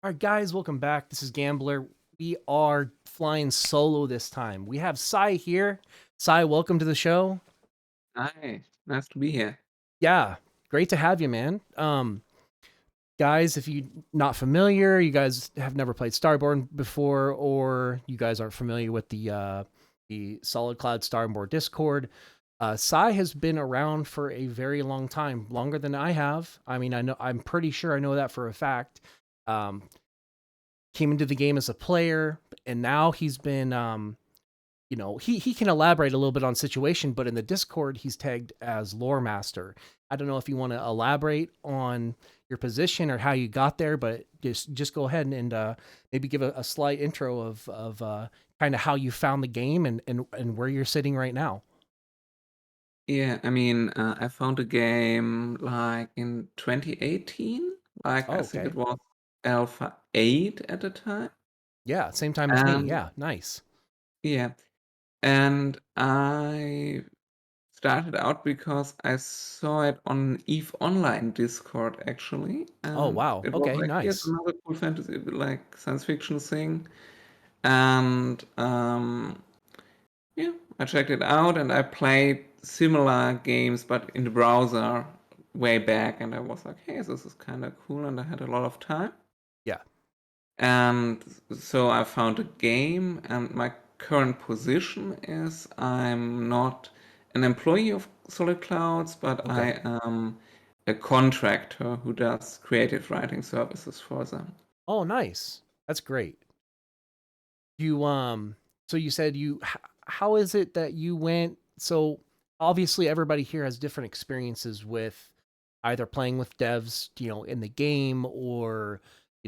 All right, guys, welcome back. This is Gambler. We are flying solo this time. We have Sci here. Sci, welcome to the show. Hi, nice to be here. Yeah, great to have you, man. Guys, if you're not familiar, you guys have never played Starborne before, or you guys aren't familiar with the Solid Cloud Starborne Discord. Sci has been around for a very long time, longer than I have. I mean, I'm pretty sure I know that for a fact. Um, Came into the game as a player, and now he's been he can elaborate a little bit on situation, but in the Discord he's tagged as lore master. I don't know if you want to elaborate on your position or how you got there, but just go ahead and maybe give a slight intro of kind of how you found the game and where you're sitting right now. Yeah, I found the game like in 2018. Like, Oh, I think it okay. was Alpha 8 at the time. Yeah, same time as me. And Yeah, nice. yeah, and I started out because I saw it on EVE Online Discord actually. Oh, And wow. it was Okay, like, here's nice. another cool fantasy, like science fiction thing. And yeah, I checked it out and I played similar games but in the browser way back, and I was like, hey, this is kind of cool, and I had a lot of time. Yeah. And so I found a game, and my current position is I'm not an employee of Solid Clouds, but Okay. I am a contractor who does creative writing services for them. Oh, nice. That's great. You so you said how is it that you went so obviously everybody here has different experiences with either playing with devs, in the game or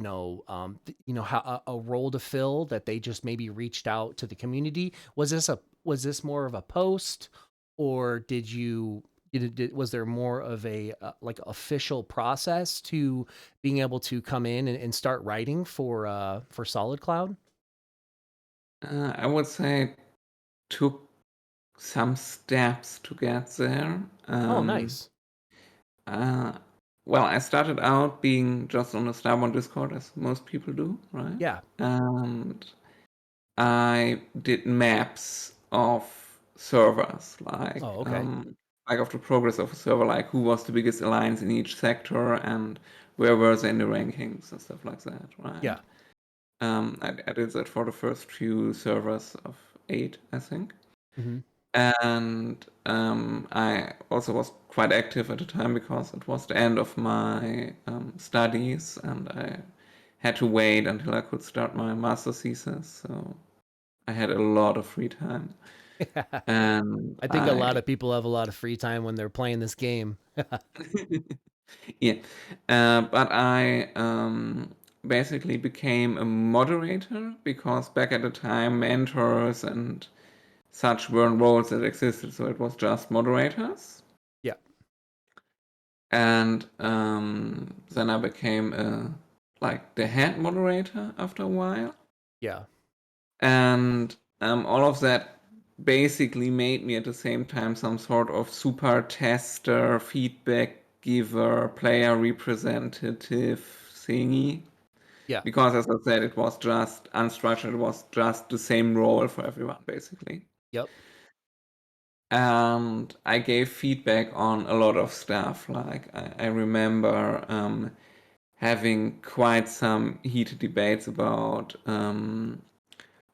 how a role to fill that they just maybe reached out to the community. Was this more of a post, or was there more of a like official process to being able to come in and start writing for Solid Cloud? I would say it took some steps to get there. Oh, nice. Uh, well, I started out being just on the Starborne Discord, as most people do, right? Yeah. And I did maps of servers, Oh, okay. like of the progress of a server, like who was the biggest alliance in each sector and where were they in the rankings and stuff like that, right? Yeah. I did that for the first few servers of 8, I think. Mhm. And I also was quite active at the time because it was the end of my studies, and I had to wait until I could start my master thesis. So I had a lot of free time, and I think a lot of people have a lot of free time when they're playing this game. yeah, but I basically became a moderator because back at the time, mentors and such weren't roles that existed, so it was just moderators. Yeah. And then I became like the head moderator after a while, Yeah. and all of that basically made me at the same time some sort of super tester, feedback giver, player representative thingy. Yeah. Because as I said, it was just unstructured, it was just the same role for everyone basically. Yep. And I gave feedback on a lot of stuff. Like I remember having quite some heated debates about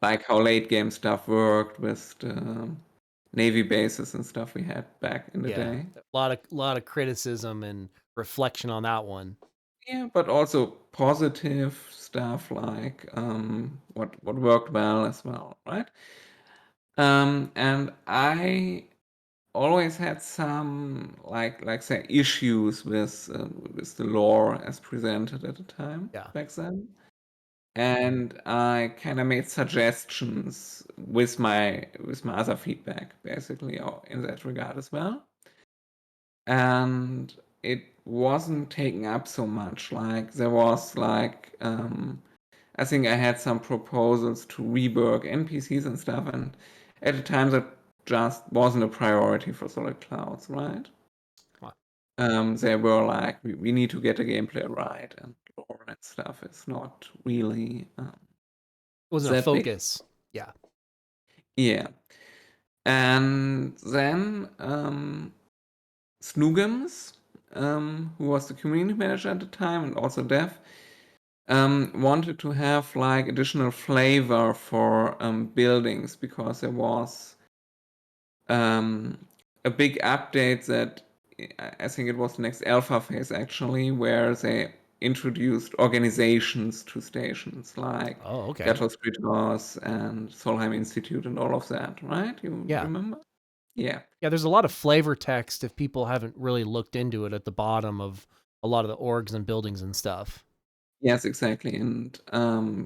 like how late game stuff worked with the Navy bases and stuff we had back in the Yeah. day. A lot of criticism and reflection on that one. Yeah, but also positive stuff like what worked well as well, right? And I always had some like say issues with the lore as presented at the time Yeah. back then. And I kind of made suggestions with my other feedback, basically, or in that regard as well. And it wasn't taken up so much. Like there was like I think I had some proposals to rework NPCs and stuff, and at the time that just wasn't a priority for Solid Clouds, right? Huh. They were like, we need to get the gameplay right and lore and stuff is not really Wasn't a that big. focus. Yeah. Yeah. And then Snoogums, who was the community manager at the time and also dev, wanted to have like additional flavor for buildings because there was a big update that I think it was the next alpha phase actually, where they introduced organizations to stations like Oh, okay. Gatos Fritos and Solheim Institute and all of that, right? You Yeah. remember? Yeah. Yeah, there's a lot of flavor text if people haven't really looked into it at the bottom of a lot of the orgs and buildings and stuff. Yes, exactly. And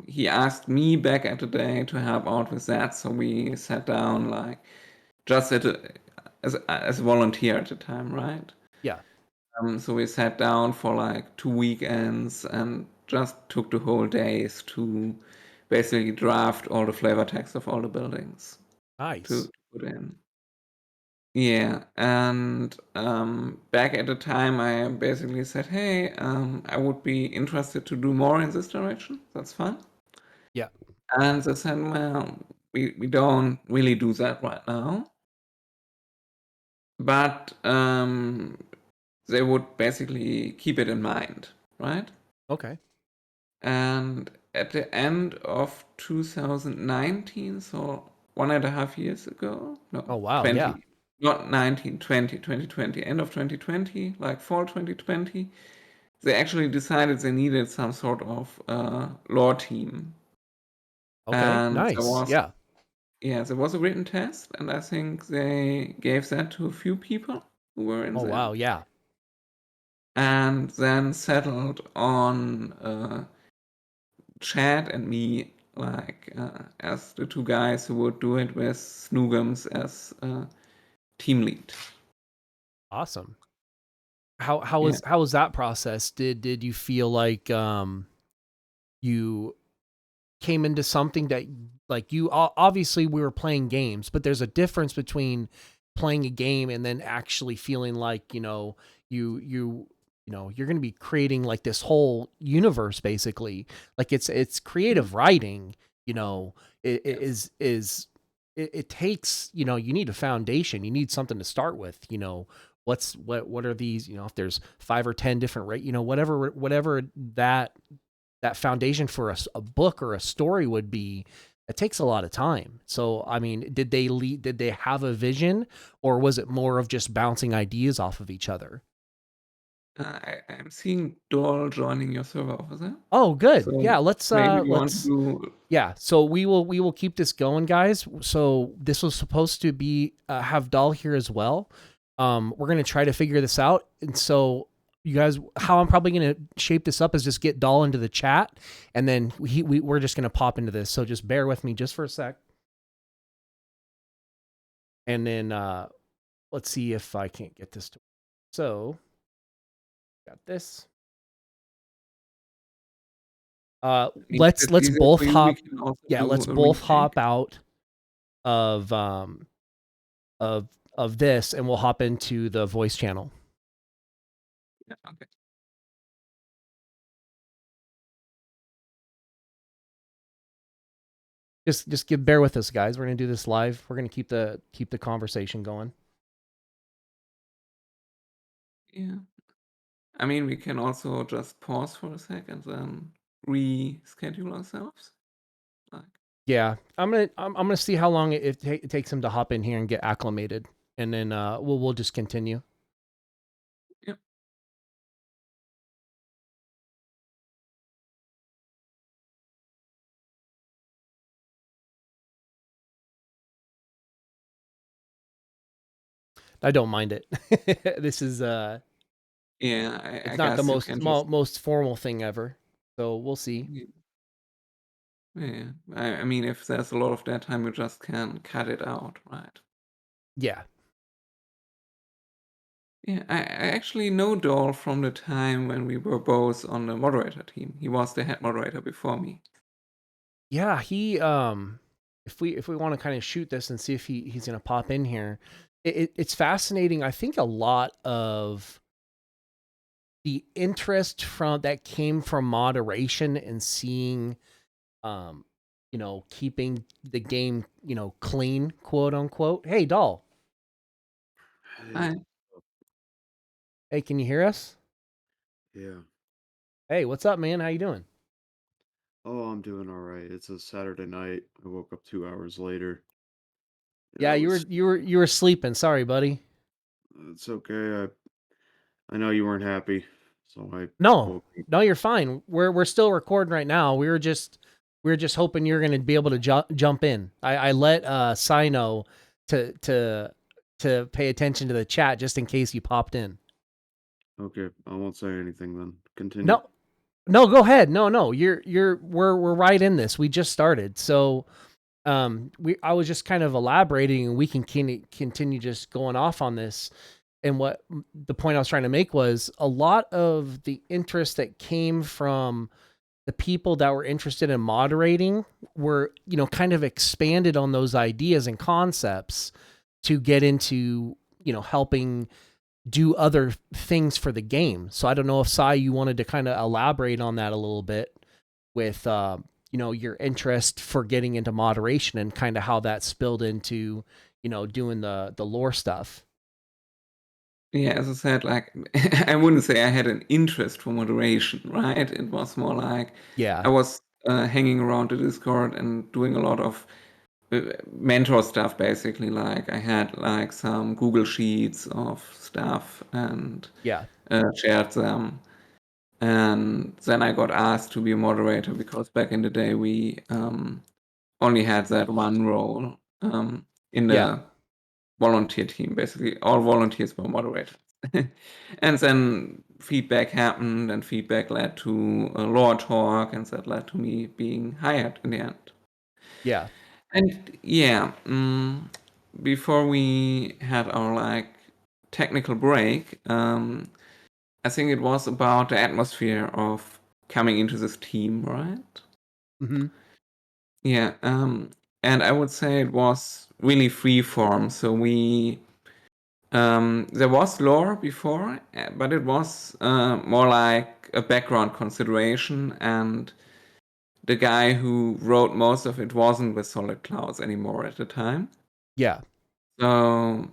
he asked me back at the day to help out with that. So we sat down like just as a volunteer at the time, right? Yeah. So we sat down for like 2 weekends and just took the whole days to basically draft all the flavor text of all the buildings to Nice. put in. Yeah, and back at the time, I basically said, "Hey, I would be interested to do more in this direction. That's fine." Yeah. And they said, "Well, we don't really do that right now, but they would basically keep it in mind, right?" Okay. And at the end of 2019, so 1.5 years ago, no, Oh, wow. Yeah. 20, not 19, 2020, end of 2020, like fall 2020, they actually decided they needed some sort of lore team. Okay. And Nice. Yeah. there was a written test, and I think they gave that to a few people who were in Oh, there, wow. Yeah. and then settled on Chad and me, like as the two guys who would do it with Snoogums as team lead. Awesome. How Yeah. was that process? Did you feel like you came into something that, like, you obviously we were playing games, but there's a difference between playing a game and then actually feeling like, you're going to be creating like this whole universe basically. Like it's Mhm. creative writing, you know, Yes. it takes, you need a foundation, you need something to start with, what are these, if there's 5 or 10 different whatever that foundation for a book or a story would be. It takes a lot of time. So, I mean, did they have a vision, or was it more of just bouncing ideas off of each other? I'm seeing Doll joining your server over there. Oh, good. So Yeah, maybe you want to let's do. yeah, so we will keep this going, guys. So this was supposed to be have Doll here as well. We're gonna try to figure this out, and so you guys, how I'm probably gonna shape this up is just get Doll into the chat, and then we're just gonna pop into this. So just bear with me just for a sec, and then let's see if I can't get this to. So got this. I mean, if Let's it's easier both for you, we hop. can also Yeah, do let's a both retake. hop out of of of this, and we'll hop into the voice channel. Yeah, okay. Just bear with us, guys. We're gonna do this live. We're gonna keep the conversation going. Yeah. I mean, we can also just pause for a second, then reschedule ourselves. Like, Yeah, I'm gonna see how long it takes him to hop in here and get acclimated, and then we'll just continue. yeah. I don't mind it. This is Yeah, I it's not the guess you can just. most formal thing ever. So we'll see. Yeah. Yeah. I mean, if there's a lot of that time, you just can cut it out, right? Yeah, Yeah, I actually know Doll from the time when we were both on the moderator team. He was the head moderator before me. yeah. He if we want to kind of shoot this and see if he's gonna pop in here, it's fascinating. I think a lot of the interest from that came from moderation and seeing, um, keeping the game, clean, quote unquote. Hey, doll. Hey, I, Hey, can you hear us? yeah. Hey, what's up, man? How you doing? Oh, I'm doing all right. It's a Saturday night. I woke up 2 hours later. Yeah, I you were was. you were you were sleeping. Sorry, buddy. It's okay. I know you weren't happy, so I No, woke up. no, you're fine. We're still recording right now. We were just hoping you're going to be able to jump in. I let Sci know to pay attention to the chat just in case you popped in. Okay, I won't say anything then. Continue. No, no, go ahead. No, we're right in this. We just started, so I was just kind of elaborating, and we can continue just going off on this. And what the point I was trying to make was a lot of the interest that came from the people that were interested in moderating were, kind of expanded on those ideas and concepts to get into, helping do other things for the game. So I don't know if Sai, you wanted to kind of elaborate on that a little bit with, your interest for getting into moderation and kind of how that spilled into, doing the lore stuff. yeah, as I said, like I wouldn't say I had an interest for moderation, right? It was more like Yeah. I was hanging around the Discord and doing a lot of mentor stuff, basically. Like I had like some Google Sheets of stuff and Yeah. shared them. And then I got asked to be a moderator because back in the day we only had that one role in Yeah. the volunteer team. Basically, all volunteers were moderators. And then feedback happened, and feedback led to a lore talk, and that led to me being hired in the end. Yeah. And yeah, before we had our like technical break, I think it was about the atmosphere of coming into this team, right? Mm-hmm. Yeah, and I would say it was really free form. So there was lore before, but it was more like a background consideration, and the guy who wrote most of it wasn't with Solid Clouds anymore at the time. Yeah. So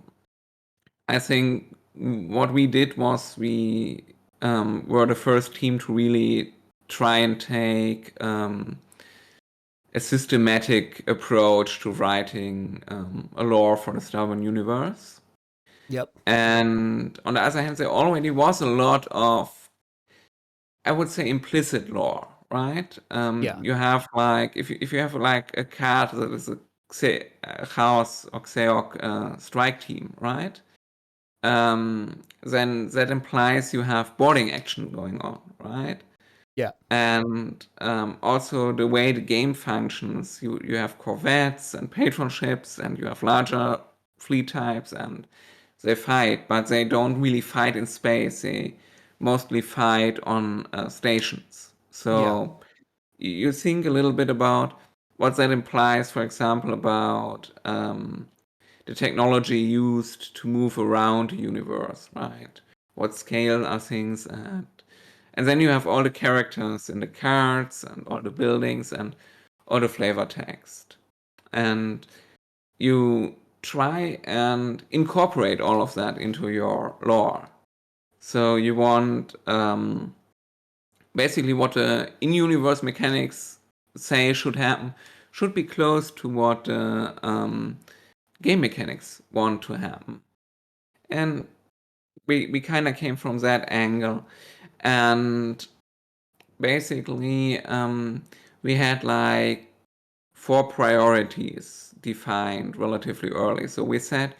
I think what we did was we were the first team to really try and take a systematic approach to writing a lore for the Starborne universe. Yep. And on the other hand, there already was a lot of, I would say, implicit lore, right? Yeah. You have like, if you have like a card that is a Chaos or Xeok strike team, right? Then that implies you have boarding action going on, right? Yeah. And also the way the game functions, you have corvettes and patron ships, and you have larger fleet types, and they fight, but they don't really fight in space. They mostly fight on stations. Yeah. So you think a little bit about what that implies, for example, about the technology used to move around the universe, right? What scale are things at? And then you have all the characters in the cards and all the buildings and all the flavor text. And you try and incorporate all of that into your lore. So you want basically what the in-universe mechanics say should happen should be close to what the game mechanics want to happen. And we kind of came from that angle. And basically, we had like 4 priorities defined relatively early. So we said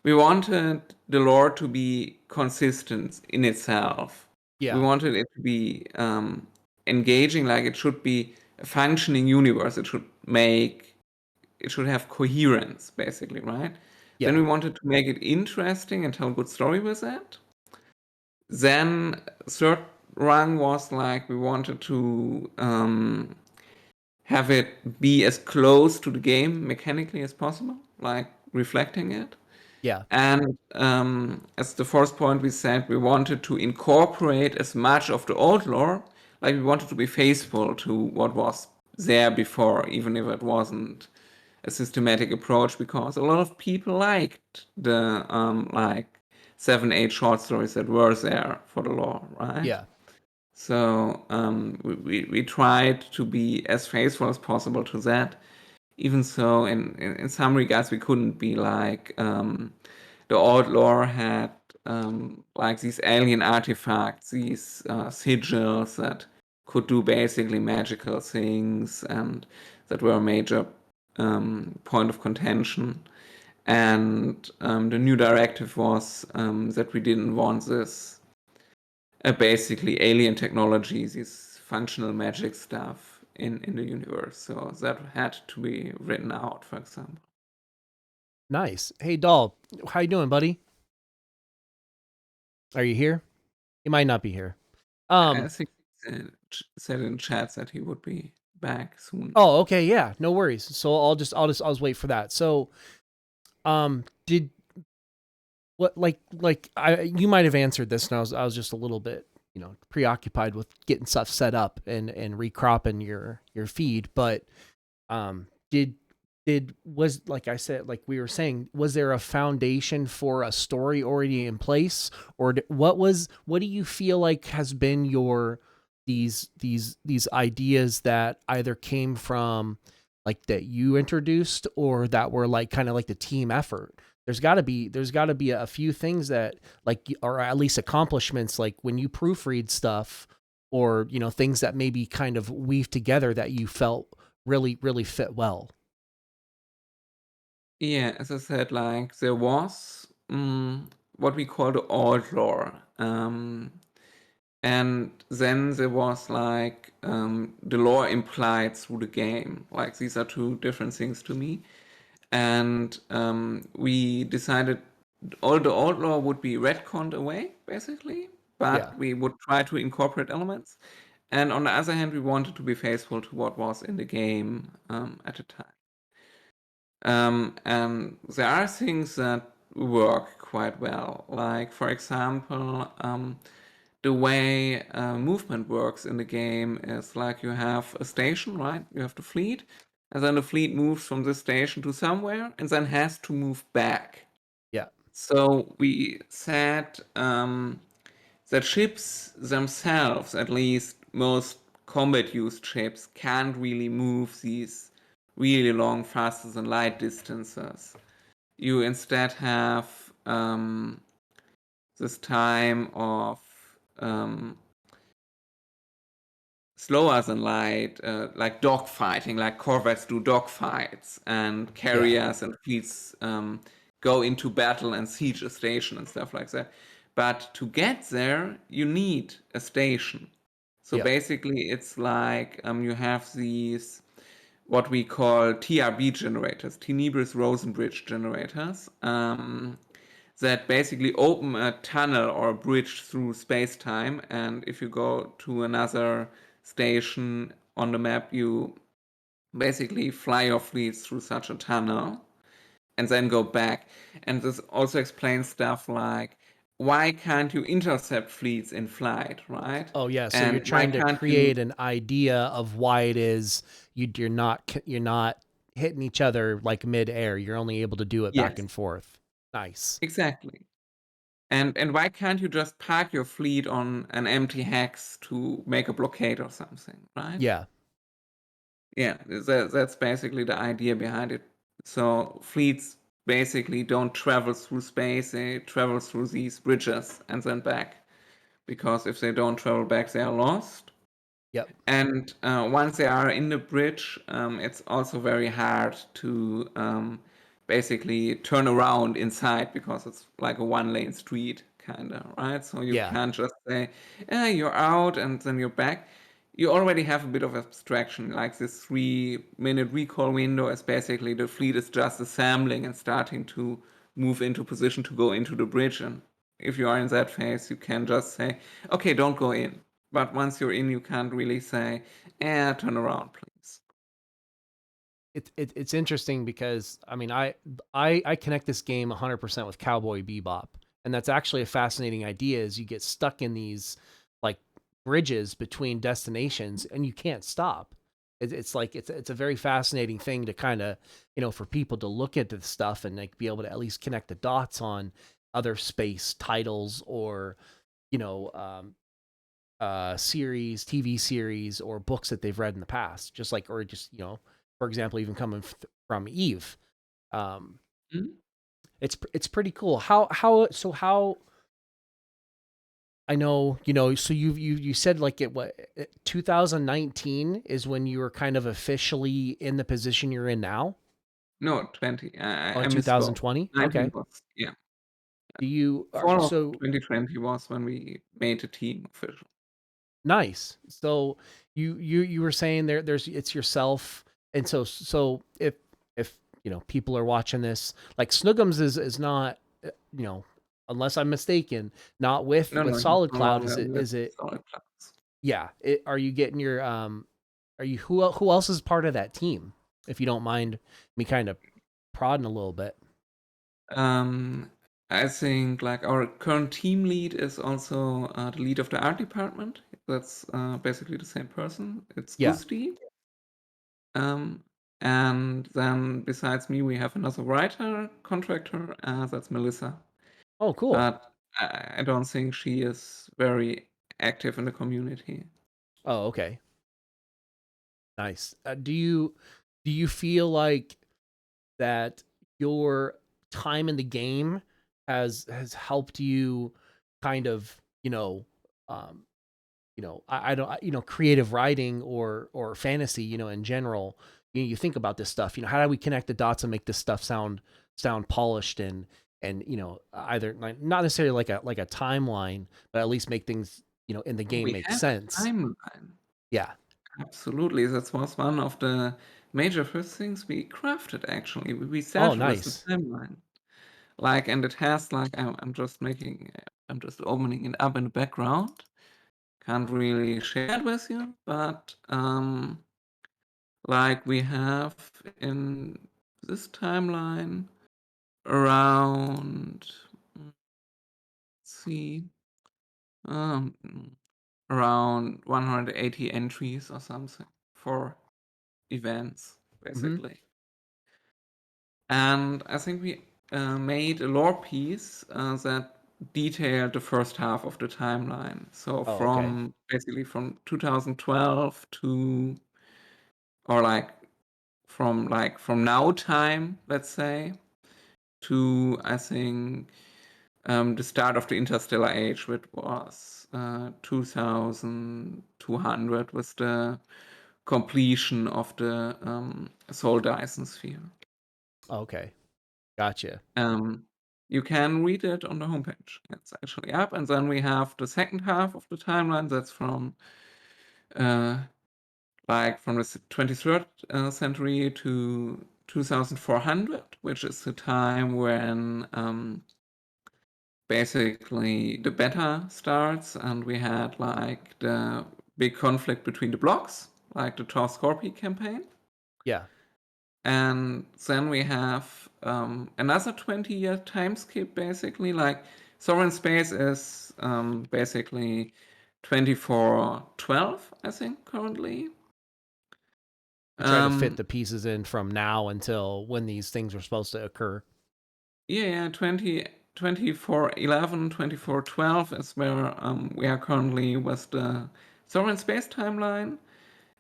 we wanted the lore to be consistent in itself. We Yeah. wanted it to be engaging, like it should be a functioning universe. It should have coherence, basically, right? Then Yeah. we wanted to make it interesting and tell a good story with it. Then third rung was like we wanted to have it be as close to the game mechanically as possible, like reflecting it. Yeah. And as the first point we said, we wanted to incorporate as much of the old lore, like we wanted to be faithful to what was there before, even if it wasn't a systematic approach, because a lot of people liked the like 7, 8 short stories that were there for the lore, right? Yeah. So we tried to be as faithful as possible to that. Even so, in some regards, we couldn't be like the old lore had like these alien artifacts, these sigils that could do basically magical things, and that were a major point of contention. And the new directive was that we didn't want this basically alien technology, this functional magic stuff in the universe. So that had to be written out, for example. Nice. Hey, Doll, how you doing, buddy? Are you here? You might not be here. I think he said in chat that he would be back soon. Oh, okay, yeah, no worries. So I'll just wait for that. So, did what like you might have answered this, and I was just a little bit preoccupied with getting stuff set up and recropping your feed, but did was like I said, like we were saying, was there a foundation for a story already in place, or what do you feel like has been your these ideas that either came from like that you introduced or that were like kind of like the team effort? There's got to be a few things that like, or at least accomplishments, like when you proofread stuff, or things that maybe kind of weave together that you felt really fit well. Yeah, as I said, like there was what we call the old lore. And then there was like the lore implied through the game. Like these are two different things to me. And we decided all the old lore would be retconned away, basically, Yeah. but we would try to incorporate elements. And on the other hand, we wanted to be faithful to what was in the game at the time. And there are things that work quite well. Like, for example, the way movement works in the game is like you have a station, right? You have the fleet, and then the fleet moves from this station to somewhere and then has to move back. Yeah. So we said that ships themselves, at least most combat used ships, can't really move these really long, faster than light distances. You instead have this time of slower than light, like dogfighting, like corvettes do dogfights, and Yeah. carriers and fleets go into battle and siege a station and stuff like that. But to get there, you need a station. So Yep. basically, it's like you have these what we call TRB generators, Tenebris Rosenbridge generators, that basically open a tunnel or a bridge through space time. And if you go to another station on the map, you basically fly your fleets through such a tunnel and then go back. And this also explains stuff like why can't you intercept fleets in flight, right? Oh yeah. So you're And why trying to can't you create an idea of why it is you're not hitting each other like midair. You're only able to do it back yes, and forth. Nice. exactly. And why can't you just park your fleet on an empty hex to make a blockade or something, right? Yeah. Yeah, that's basically the idea behind it. So fleets basically don't travel through space, they travel through these bridges and then back. Because if they don't travel back, they are lost. Yep. And once they are in the bridge, it's also very hard to basically turn around inside because it's like a one-lane street, kind of, right? So you Yeah. can't just say, you're out and then you're back. You already have a bit of abstraction, like this 3-minute recall window is basically the fleet is just assembling and starting to move into position to go into the bridge. And if you are in that phase, you can just say, okay, don't go in. But once you're in, you can't really say, turn around, please. it's interesting because I mean I connect this game 100% with Cowboy Bebop, and that's actually a fascinating idea. Is you get stuck in these like bridges between destinations and you can't stop. It's like it's a very fascinating thing to kind of for people to look into the stuff and like be able to at least connect the dots on other space titles or you know um, series, TV series, or books that they've read in the past. Just like, or just for example, even coming from Eve, um, Mhm. it's pretty cool. How I know So you said like 2019 is when you were kind of officially in the position you're in now. No, 20. Oh, I in misspoke. 2020. 19 Okay. was, yeah. Do you are Fall of so 2020 was when we made the team official. Nice. So you were saying there's it's yourself, and so if people are watching this, like Snookums is not you know unless I'm mistaken, not with No, no, he's Solid no Cloud. longer Is it with is it Solid Clouds. yeah? Are you getting your are you who else is part of that team? If you don't mind me kind of prodding a little bit. Um, I think like our current team lead is also the lead of the art department. That's basically the same person. It's Yeah. Gusti. Um, and then besides me, we have another writer contractor. That's Melissa. Oh, cool. But I don't think she is very active in the community. Oh, okay. Nice. Do you feel like that your time in the game has helped you kind of um I don't creative writing or fantasy in general. You think about this stuff, how do we connect the dots and make this stuff sound polished and either like not necessarily like a timeline, but at least make things in the game We make have a sense. timeline. Yeah. Absolutely. That was one of the major first things we crafted actually. We Oh, started with the nice. timeline. Like, and it has like I'm just opening it up in the background. Can't really share it with you, but like we have in this timeline around let's see um around 180 entries or something for events Hmm. basically. And I think we made a lore piece that detailed the first half of the timeline. So Oh, okay. from basically from 2012 to, or from now time, let's say, to I think the start of the interstellar age, which was 2200, was the completion of the Soul Dyson sphere. Okay, gotcha. Um, you can read it on the homepage. It's actually up, and then we have the second half of the timeline. That's uh, from the 23rd century to 2400, which is the time when basically the beta starts, and we had like the big conflict between the blocks, like the Tor Scorpio campaign. Yeah. And then we have another 20-year time skip, basically. Like Sovereign Space is basically 2412, I think, currently. You try to fit Um, the pieces in from now until when these things were supposed to occur. yeah, 2411, 2412 is where we are currently with the Sovereign Space timeline.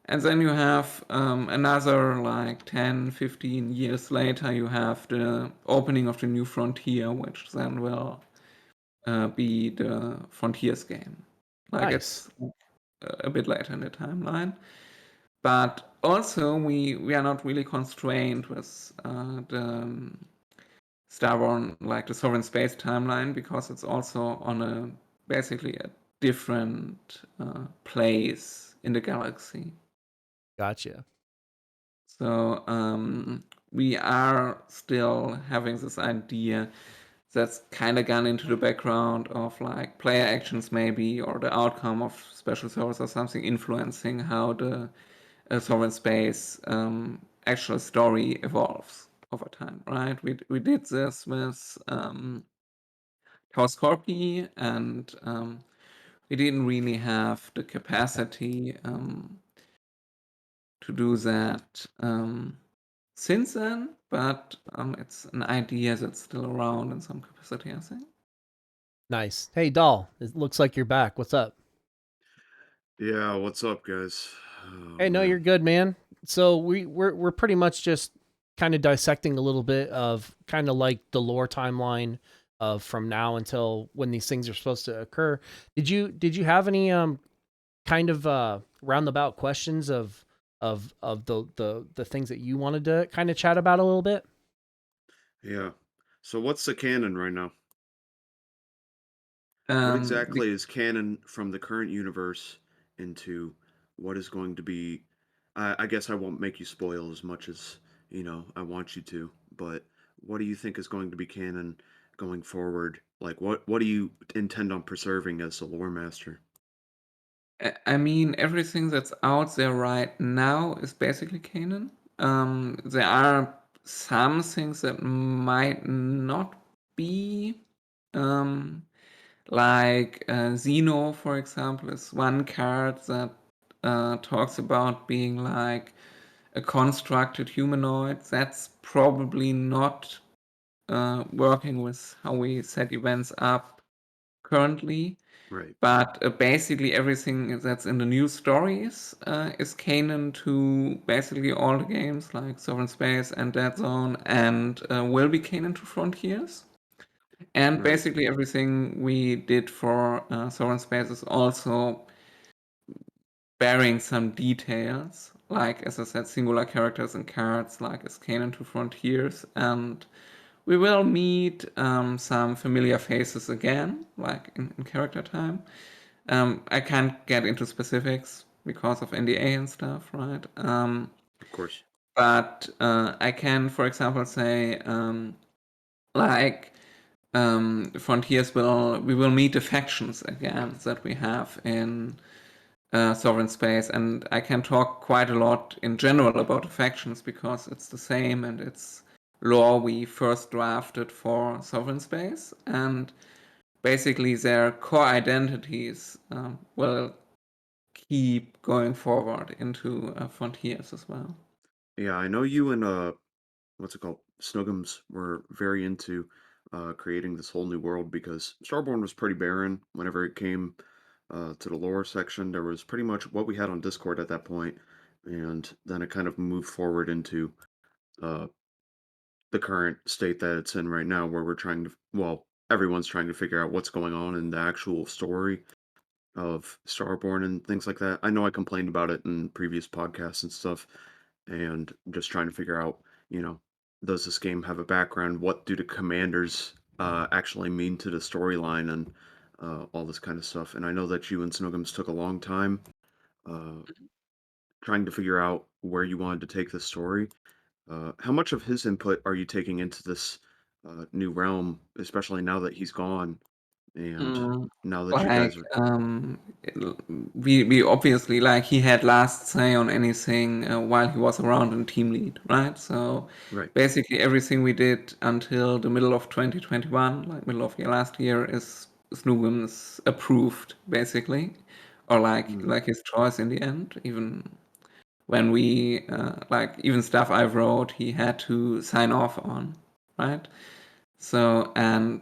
And then you have another like 10, 15 years later, you have the opening of the new frontier, which then will be the Frontiers game. Like Nice. it's a bit later in the timeline. But also, we are not really constrained with the Starborne, like the Sovereign Space timeline, because it's also on basically a different place in the galaxy. Gotcha. So we are still having this idea that's kind of gone into the background of like player actions maybe, or the outcome of special servers or something influencing how the sovereign space actual story evolves over time, right? We did this with Chaos Scorpi, and we didn't really have the capacity to do that since then, but it's an idea that's still around in some capacity, I think. Nice. Hey, Doll. It looks like you're back. What's up? Yeah, what's up, guys? Oh Hey, no, you're man. good, man. So we're pretty much just kind of dissecting a little bit of kind of like the lore timeline of from now until when these things are supposed to occur. Did you have any kind of roundabout questions of the things that you wanted to kind of chat about a little bit? Yeah. So what's the canon right now? What We, exactly is canon from the current universe into what is going to be? I guess I won't make you spoil as much as I want you to, but what do you think is going to be canon going forward? Like, what do you intend on preserving as the lore master? I mean, everything that's out there right now is basically canon. There are some things that might not be. Um, like Xeno, for example, is one card that talks about being like a constructed humanoid. That's probably not working with how we set events up currently. Right. But basically, everything that's in the new stories is canon to basically all the games like Sovereign Space and Dead Zone, and will be canon to Frontiers. And Right. basically, everything we did for Sovereign Space is also bearing some details, like, as I said, singular characters and cards, like as canon to Frontiers. And we will meet some familiar faces again, like in character time. I can't get into specifics because of NDA and stuff, right? Of course. But I can, for example, say like Frontiers we will meet the factions again that we have in Sovereign Space, and I can talk quite a lot in general about the factions because it's the same and it's lore we first drafted for Sovereign Space, and basically their core identities will keep going forward into Frontiers as well. Yeah, I know you and what's it called? Snuggums were very into creating this whole new world because Starborne was pretty barren whenever it came to the lore section. There was pretty much what we had on Discord at that point, and then it kind of moved forward into uh, the current state that it's in right now, where we're trying to, well, everyone's trying to figure out what's going on in the actual story of Starborn and things like that. I know I complained about it in previous podcasts and stuff, and just trying to figure out, you know, does this game have a background? What do the commanders actually mean to the storyline and all this kind of stuff? And I know that you and Snuggums took a long time uh, trying to figure out where you wanted to take this story. How much of his input are you taking into this new realm, especially now that he's gone and Mm, now that you like guys are we obviously, like, he had last say on anything while he was around in team lead, right? So right? basically everything we did until the middle of 2021, like middle of last year, is Snoogans approved basically, or Mm, like his choice in the end. Even when we like, even stuff I wrote, he had to sign off on, right? So, and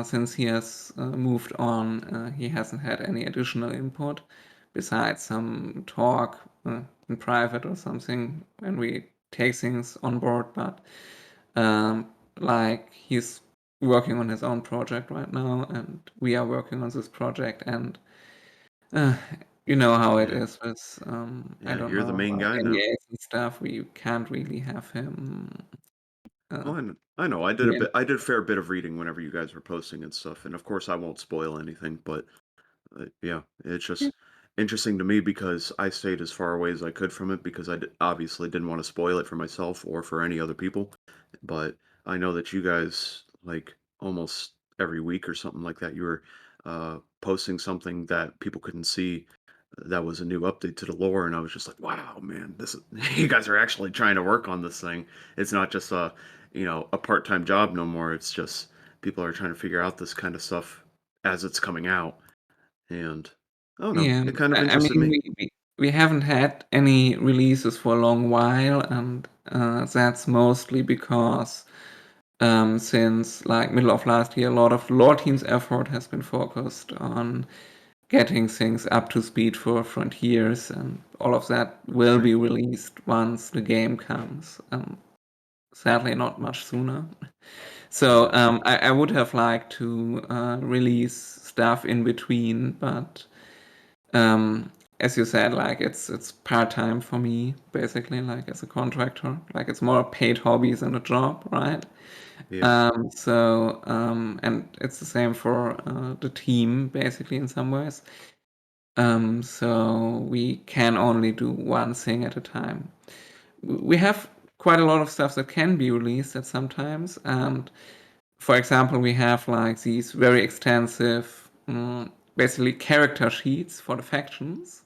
since he has moved on, he hasn't had any additional input besides some talk in private or something when we take things on board. But like, he's working on his own project right now, and we are working on this project. And uh, you know how it yeah, is with I yeah, don't you're the know, main guy now. NDAs and stuff. We can't really have him. Uh, Oh, I know. I did a yeah. bit. I did a fair bit of reading whenever you guys were posting and stuff, and of course, I won't spoil anything. But yeah, it's just interesting to me because I stayed as far away as I could from it because obviously didn't want to spoil it for myself or for any other people. But I know that you guys, like, almost every week or something like that, you were posting something that people couldn't see that was a new update to the lore, and I was just like, wow, man, this is, you guys are actually trying to work on this thing. It's not just a a part-time job no more. It's just people are trying to figure out this kind of stuff as it's coming out, and I don't know, Yeah, it kind of I interested mean, me. we haven't had any releases for a long while, and that's mostly because since like middle of last year, a lot of lore team's effort has been focused on getting things up to speed for Frontiers, and all of that will Sure. be released once the game comes. Sadly, not much sooner. So Yeah. I would have liked to release stuff in between, but as you said, like it's part time for me, basically, like as a contractor. Like it's more a paid hobby than a job, right? Yeah. And it's the same for the team, basically, in some ways. So we can only do one thing at a time. We have quite a lot of stuff that can be released at some times, and for example, we have like these very extensive, basically character sheets for the factions.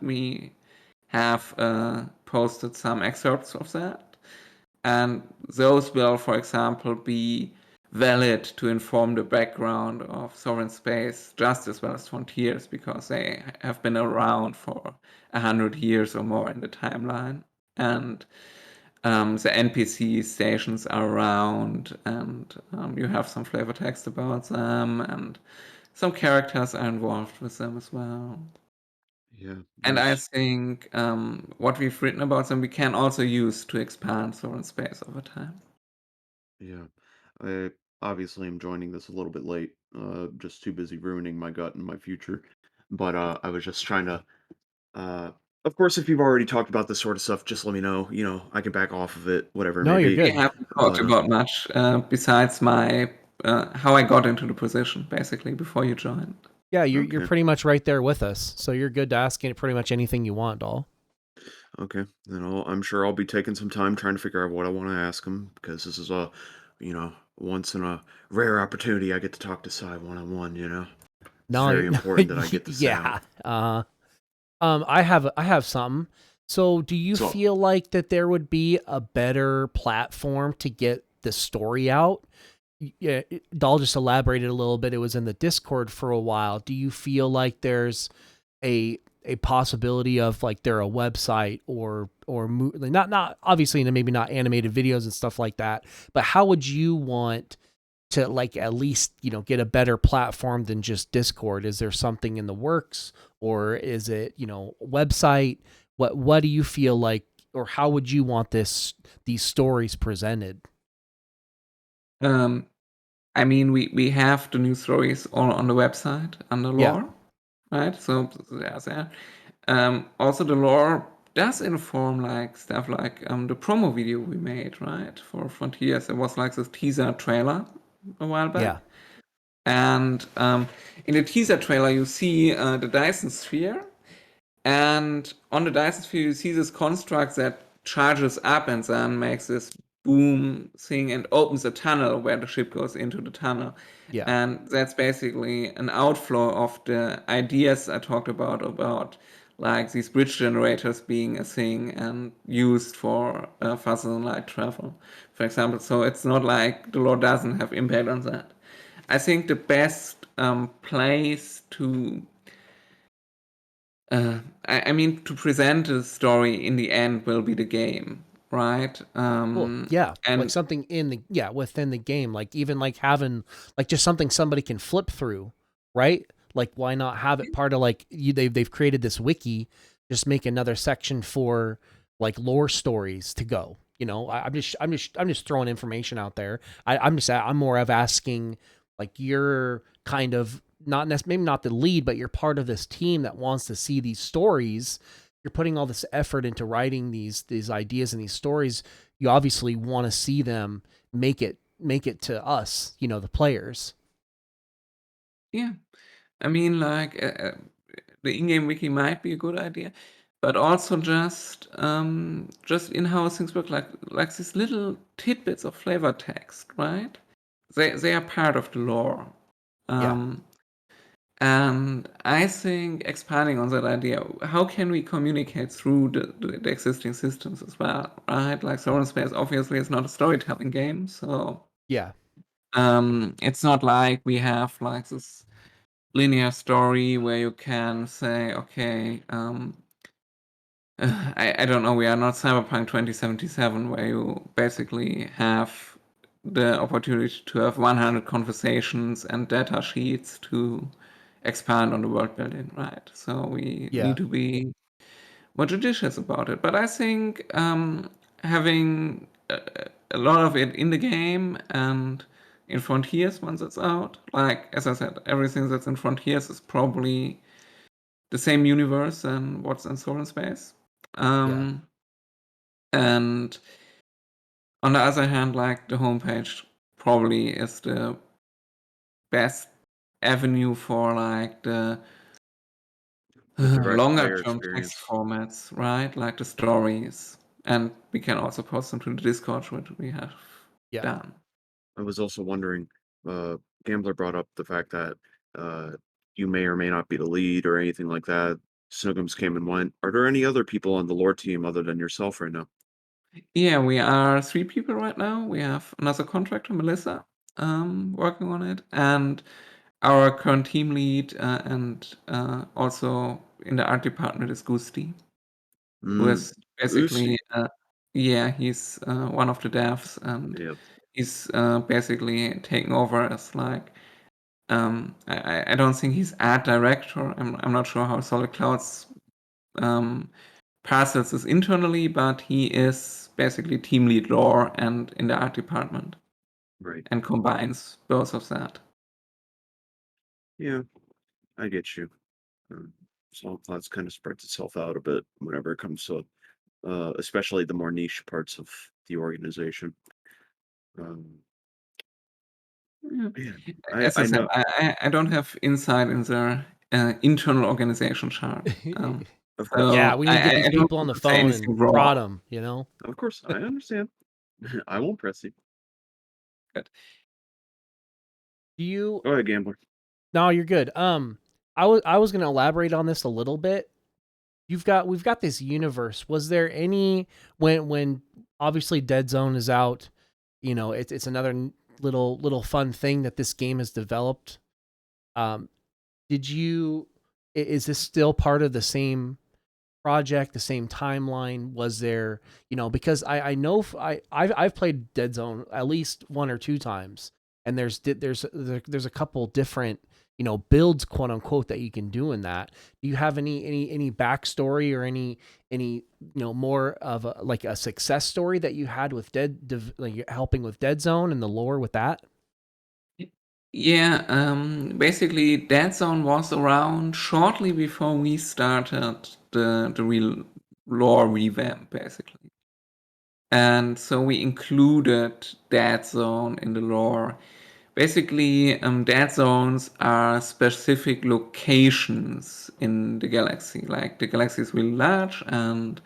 We have posted some excerpts of that, and those will, for example, be valid to inform the background of Sovereign Space just as well as Frontiers, because they have been around for 100 years or more in the timeline. And the NPC stations are around, and you have some flavor text about them, and some characters are involved with them as well. Yeah. And I There's think what we've written about them we can also use to expand Sovereign Space over time. Yeah. I obviously am joining this a little bit late. Just too busy ruining my gut and my future. But I was just trying to uh of course if you've already talked about this sort of stuff, just let me know. I can back off of it, whatever it No, may you're be. We good. haven't talked But about much besides my how I got into the position, basically, before you joined. Yeah, you're okay. pretty much right there with us, so you're good to ask pretty much anything you want, doll. Okay. Then I'm sure I'll be taking some time trying to figure out what I want to ask him because this is a, once in a rare opportunity I get to talk to Cy one on one. It's No, very important that I get this out. yeah. I have something. So, do you So, feel like that there would be a better platform to get the story out? Yeah, Dahl just elaborated a little bit. It was in the Discord for a while. Do you feel like there's a possibility of like there a website or like not obviously maybe not animated videos and stuff like that, but how would you want to like at least get a better platform than just Discord? Is there something in the works, or is it website? What do you feel like, or how would you want these stories presented? Um, I mean, we have the news stories all on the website under Yeah, lore, right? So there's that. Also, the lore does inform like stuff like the promo video we made, right, for Frontiers. There was like this teaser trailer a while back, yeah, and in the teaser trailer you see the Dyson sphere, and on the Dyson sphere you see this construct that charges up and then makes this boom thing and opens a tunnel where the ship goes into the tunnel. yeah. And that's basically an outflow of the ideas I talked about like these bridge generators being a thing and used for faster than light travel, for example. So it's not like the lore doesn't have impact on that. I think the best place to I mean, to present a story in the end will be the game, right? Cool. Yeah, like And something within the game, like even like having like just something somebody can flip through, right? Like why not have it part of like they've created this wiki, just make another section for like lore stories to go. I'm just throwing information out there. I'm more of asking like you're kind of not maybe not the lead, but you're part of this team that wants to see these stories. You're putting all this effort into writing these ideas and these stories. You obviously want to see them make it to us, the players. yeah, I mean, like the in-game wiki might be a good idea, but also just in-house things work like these little tidbits of flavor text, right? They are part of the lore. Yeah. Um, And I think expanding on that idea, how can we communicate through the existing systems as well, right? Like Sovereign Space obviously is not a storytelling game, so Yeah. it's not like we have like this linear story where you can say, okay, I don't know, we are not Cyberpunk 2077 where you basically have the opportunity to have 100 conversations and data sheets to expand on the world building, right? So we Yeah. need to be more judicious about it. But I think having a lot of it in the game and in Frontiers once it's out, like as I said, everything that's in Frontiers is probably the same universe and what's in Solar Space. Yeah. And on the other hand, like the homepage probably is the best avenue for like the The direct longer player term text experience. formats, right? Like the stories. And we can also post them to the Discord, which we have Yeah. done. I was also wondering, Gambler brought up the fact that uh, you may or may not be the lead or anything like that. Snuggums came and went. Are there any other people on the lore team other than yourself right now? Yeah, we are 3 people right now. We have another contractor, Melissa, working on it, and our current team lead, and also in the art department is Gusti, who Mm, is basically, Lucy. yeah, he's one of the devs, and Yeah, he's basically taking over as like, I don't think he's art director. I'm not sure how Solid Clouds parcels this internally, but he is basically team lead lore and in the art department right. and combines both of that. Yeah, I get you. Um, so that's kind of spreads itself out a bit whenever it comes to, especially the more niche parts of the organization. Um, Yeah. man, As I I said, know, I don't have insight in their internal organization chart. of course, Yeah, So we need to get I these don't people on want the to say phone anything and wrong. prod them, you know? of course, I understand. I won't press you. But Do you Go ahead, Gambler. No, you're good. I was gonna elaborate on this a little bit. We've got this universe. Was there any when obviously Dead Zone is out, it's another little fun thing that this game has developed. Um, did you is this still part of the same project, the same timeline? Was there, because I know I've played Dead Zone at least one or two times, and there's a couple different builds, quote unquote, that you can do in that. Do you have any backstory or any more of a like a success story that you had with like helping with Dead Zone and the lore with that? yeah, basically, Dead Zone was around shortly before we started the real lore revamp, basically. And so we included Dead Zone in the lore. Basically, dead zones are specific locations in the galaxy. Like the galaxy is really large and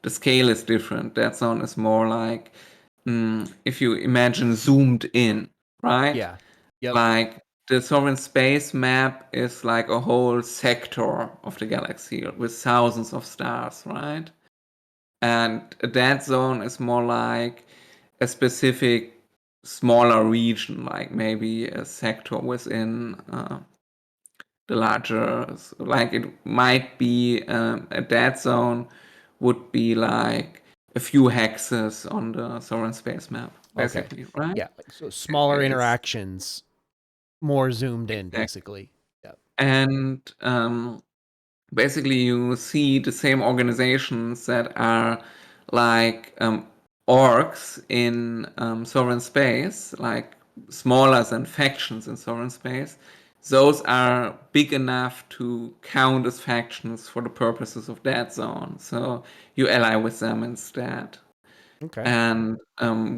the scale is different. Dead zone is more like if you imagine zoomed in, right? Yeah. Yep. Like the sovereign space map is like a whole sector of the galaxy with thousands of stars, right? And a dead zone is more like a specific smaller region, like maybe a sector within the larger, like it might be a dead zone would be like a few hexes on the Sovereign Space map, Okay. basically, right? Yeah. So smaller It's interactions, more zoomed in, exactly. basically. Yeah. And basically you see the same organizations that are like orgs in sovereign space, like smaller than factions in sovereign space. Those are big enough to count as factions for the purposes of that zone. So you ally with them instead. Okay. And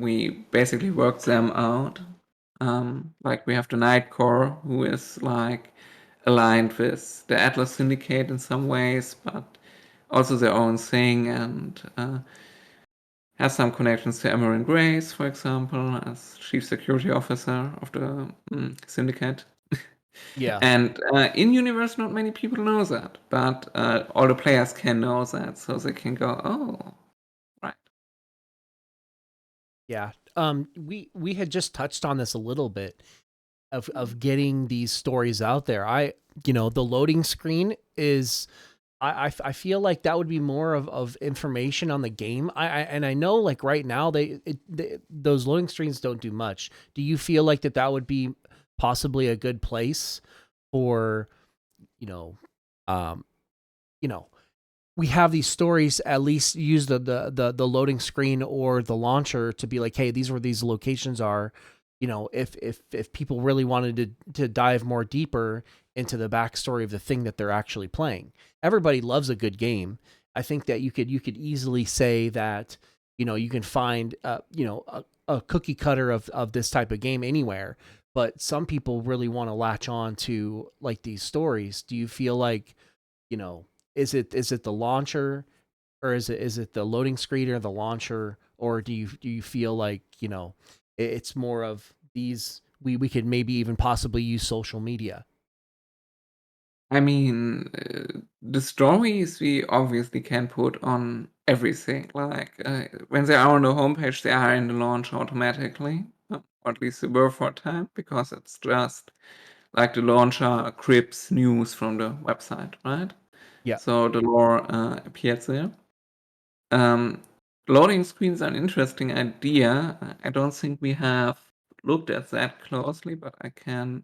we basically work them out. Like we have the Night Corps, who is like aligned with the Atlas Syndicate in some ways, but also their own thing, and has some connections to Emerald Grace, for example, as chief security officer of the syndicate. Yeah. And in universe, not many people know that, but all the players can know that, so they can go, oh, right. Yeah. We had just touched on this a little bit of getting these stories out there. The loading screen is I feel like that would be more of information on the game. And I know like right now those loading screens don't do much. Do you feel like that would be possibly a good place for, you know, um, you know, we have these stories, at least use the loading screen or the launcher to be like, hey, these are where these locations are. If people really wanted to dive more deeper into the backstory of the thing that they're actually playing. Everybody loves a good game. I think that you could easily say that, you can find a cookie cutter of this type of game anywhere. But some people really want to latch on to like these stories. Do you feel like, you know, is it the launcher, or is it the loading screen or the launcher, or do you feel like, it's more of these, we could maybe even possibly use social media? I mean, the stories we obviously can put on everything. Like when they are on the homepage, they are in the launch automatically, or at least they were for a time, because it's just like the launcher grips news from the website, right? Yeah. So the lore appeared there. Um, Loading screens are an interesting idea. I don't think we have looked at that closely, but I can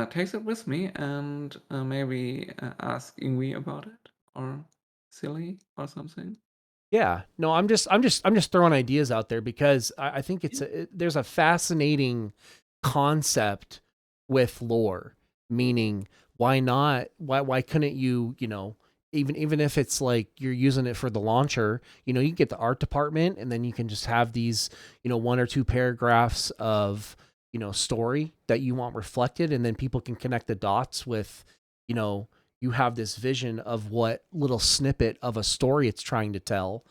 take it with me and maybe ask Ingui about it, or Silly or something. Yeah, no, I'm just throwing ideas out there because I think there's a fascinating concept with lore. Meaning, why not? Why couldn't you? Even if it's like you're using it for the launcher, you can get the art department, and then you can just have these, one or two paragraphs of, story that you want reflected, and then people can connect the dots with, you know, you have this vision of what little snippet of a story it's trying to tell.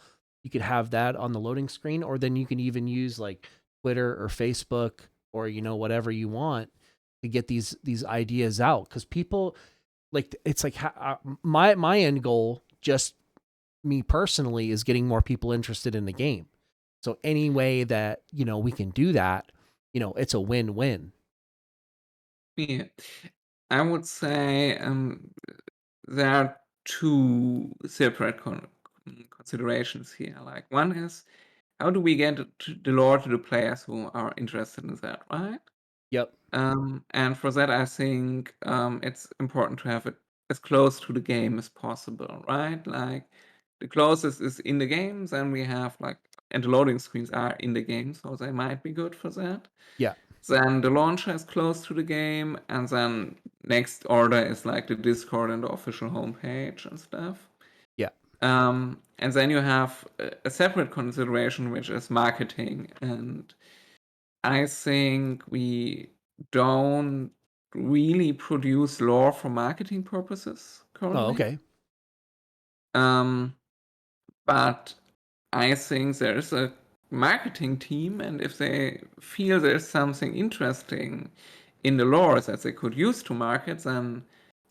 You could have that on the loading screen, or then you can even use like Twitter or Facebook, or whatever you want to get these ideas out, because people, like, it's like, my end goal, just me personally, is getting more people interested in the game. So any way that we can do that, it's a win-win. Yeah, I would say there are two separate considerations here. Like one is, how do we get the lore to the players who are interested in that, right? Yep. And for that, I think it's important to have it as close to the game as possible, right? Like the closest is in the games, and we have like, and the loading screens are in the game, so they might be good for that. Yeah. Then the launcher is close to the game, and then next order is like the Discord and the official homepage and stuff. Yeah. And then you have a separate consideration, which is marketing. And I think we don't really produce lore for marketing purposes Oh, currently. okay. Um, but I think there's a marketing team, and if they feel there's something interesting in the lore that they could use to market, then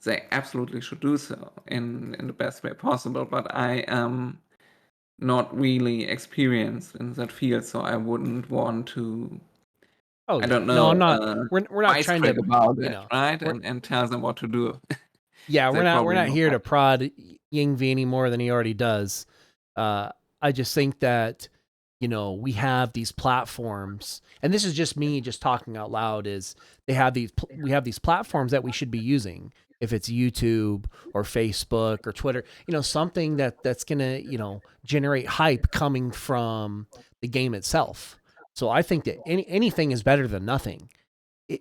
they absolutely should do so in the best way possible. But I am not really experienced in that field, so I wouldn't want to, Oh I yeah. don't No, know, I'm not. We're not vice trying to, grade about you it, know, right? we're And tell them what to do. yeah, They we're probably not know here to better. prod Ying V any more than he already does. I just think that, we have these platforms, and this is just me just talking out loud. Is we have these platforms that we should be using. If it's YouTube or Facebook or Twitter, something that's gonna, generate hype coming from the game itself. So I think that anything is better than nothing. Yeah.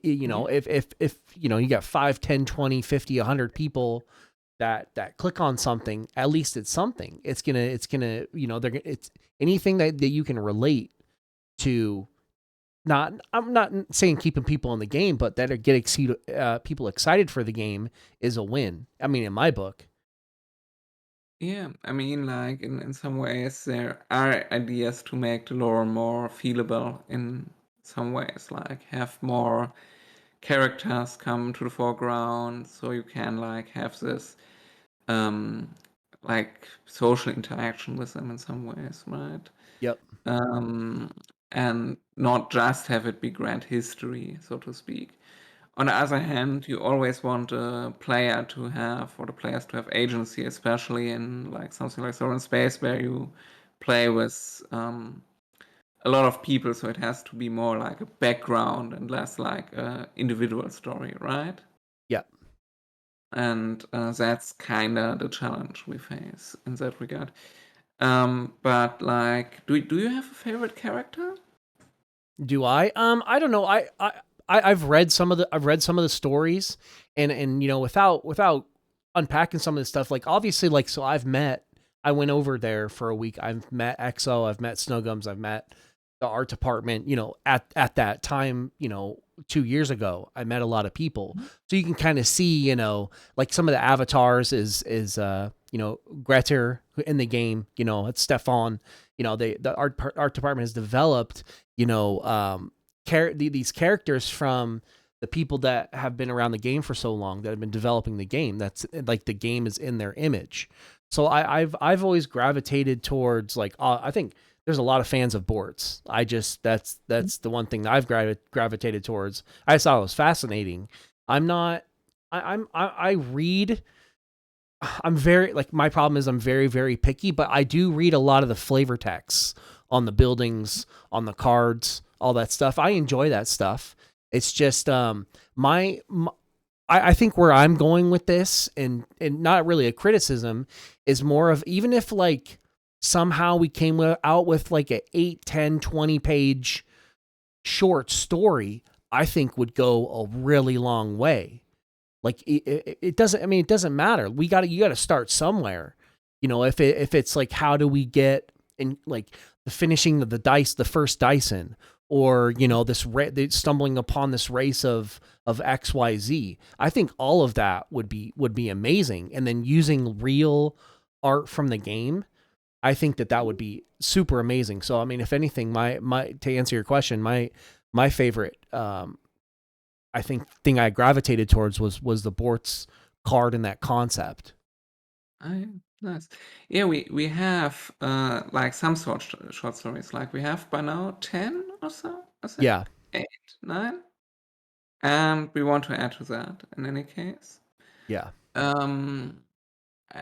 If you got 5, 10, 20, 50, 100 people that click on something, at least it's something. It's gonna it's anything that you can relate to. Not, I'm not saying keeping people in the game, but that people excited for the game is a win. I mean, in my book. Yeah, I mean, like in some ways, there are ideas to make the lore more feelable in some ways, like have more characters come to the foreground, so you can like have this um, like social interaction with them in some ways, right? Yep. Um, and not just have it be grand history, so to speak. On the other hand, you always want a player to have, or the players to have agency, especially in like something like Sovereign Space, where you play with a lot of people, so it has to be more like a background and less like a individual story, right? Yep. And that's kind of the challenge we face in that regard. But like, do you have a favorite character? Do I? I don't know. I've read some of the stories, and without unpacking some of this stuff, like obviously, like so I went over there for a week. I've met EXO, I've met Snowgums, I've met the art department. At that time, 2 years ago, I met a lot of people, so you can kind of see, like some of the avatars is Greter in the game. It's Stefan. The art department has developed these characters from the people that have been around the game for so long, that have been developing the game. That's like the game is in their image. So I've always gravitated towards like I think there's a lot of fans of boards. That's the one thing that I've gravitated towards. I just thought it was fascinating. I'm not. I read. I'm very like my problem is I'm very very picky, but I do read a lot of the flavor texts on the buildings, on the cards, all that stuff. I enjoy that stuff. It's just I think where I'm going with this, and not really a criticism, is more of even if like somehow we came out with like a 8, 10, 20 page short story, I think would go a really long way. Like it doesn't. I mean, it doesn't matter. You got to start somewhere. If it's like how do we get in like the finishing of the first Dyson, or this stumbling upon this race of XYZ. I think all of that would be amazing, and then using real art from the game. I think that would be super amazing. So I mean, if anything, my to answer your question, my favorite I think thing I gravitated towards was the Bort's card and that concept. I Nice. Yeah, we have like some short stories. Like we have by now 10 or so, I think. Yeah, 8, 9. And we want to add to that in any case. yeah. Um,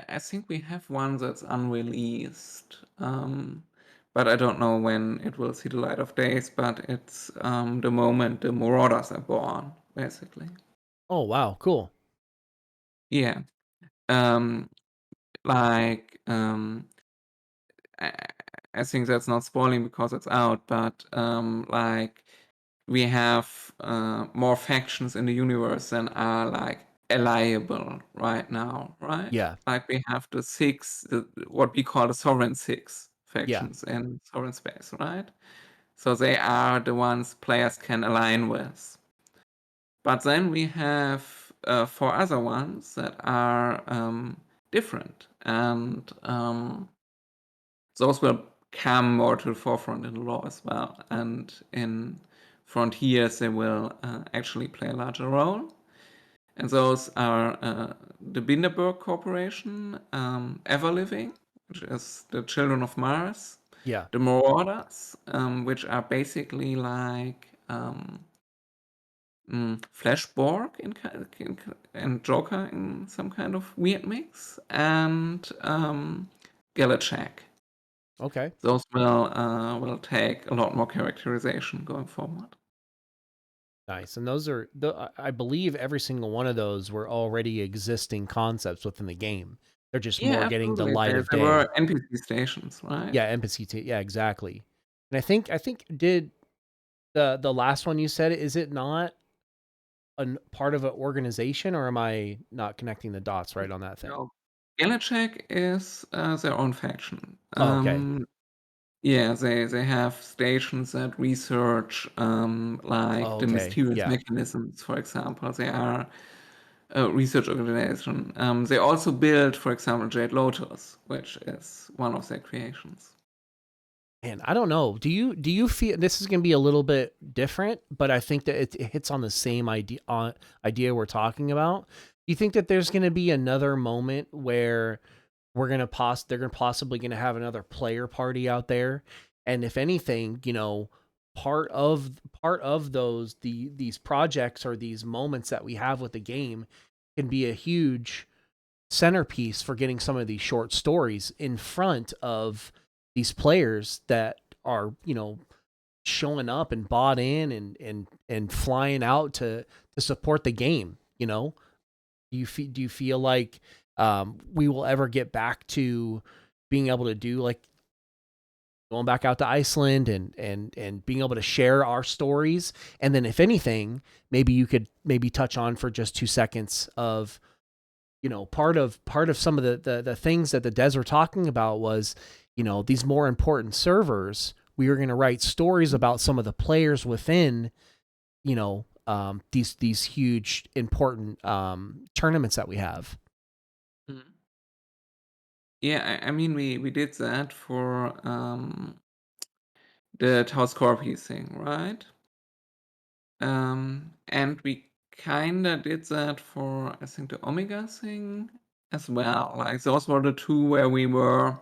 I think we have one that's unreleased. But I don't know when it will see the light of days, but it's the moment the Marauders are born, basically. Oh wow, cool. Yeah. Um, like I, I think that's not spoiling because it's out, but like we have more factions in the universe than are like alliable right now, right? Yeah, Like we have what we call the Sovereign Six yeah, factions in Sovereign Space, right? So they are the ones players can align with. But then we have 4 other ones that are different, and those will come more to the forefront in the law as well. And in Frontiers, they will actually play a larger role. And those are the Binderberg Corporation, Everliving, which is the Children of Mars, yeah. the Marauders, which are basically like Flashborg and Joker in some kind of weird mix, and Galachak. Okay, Those will take a lot more characterization going forward. nice. And those are I believe every single one of those were already existing concepts within the game. They're just Yeah, more getting the absolutely. light There, of there day. were NPC stations, right? Yeah, NPC. Yeah, exactly. And I think did the last one you said, is it not a part of an organization, or am I not connecting the dots right on that thing? No. Galachek is their own faction. Oh, okay. Yeah, they have stations that research like Oh, the okay. mysterious Yeah. mechanisms, for example. They are a research organization. They also build, for example, Jade Lotus, which is one of their creations. And I don't know. Do you feel this is going to be a little bit different, but I think that it hits on the same idea we're talking about. Do you think that there's going to be another moment where they're going to possibly going to have another player party out there, and if anything, part of these projects or these moments that we have with the game can be a huge centerpiece for getting some of these short stories in front of these players that are, showing up and bought in and flying out to support the game. Do you feel like we will ever get back to being able to do like going back out to Iceland and being able to share our stories? And then if anything, maybe you could maybe touch on for just 2 seconds of, part of some of the things that the devs were talking about was, these more important servers. We were going to write stories about some of the players within, these huge important tournaments that we have. Mhm. Yeah, I mean, we did that for the Taos Corpi thing, right? And we kinda did that for, I think, the Omega thing as well. Like, those were the two where we were,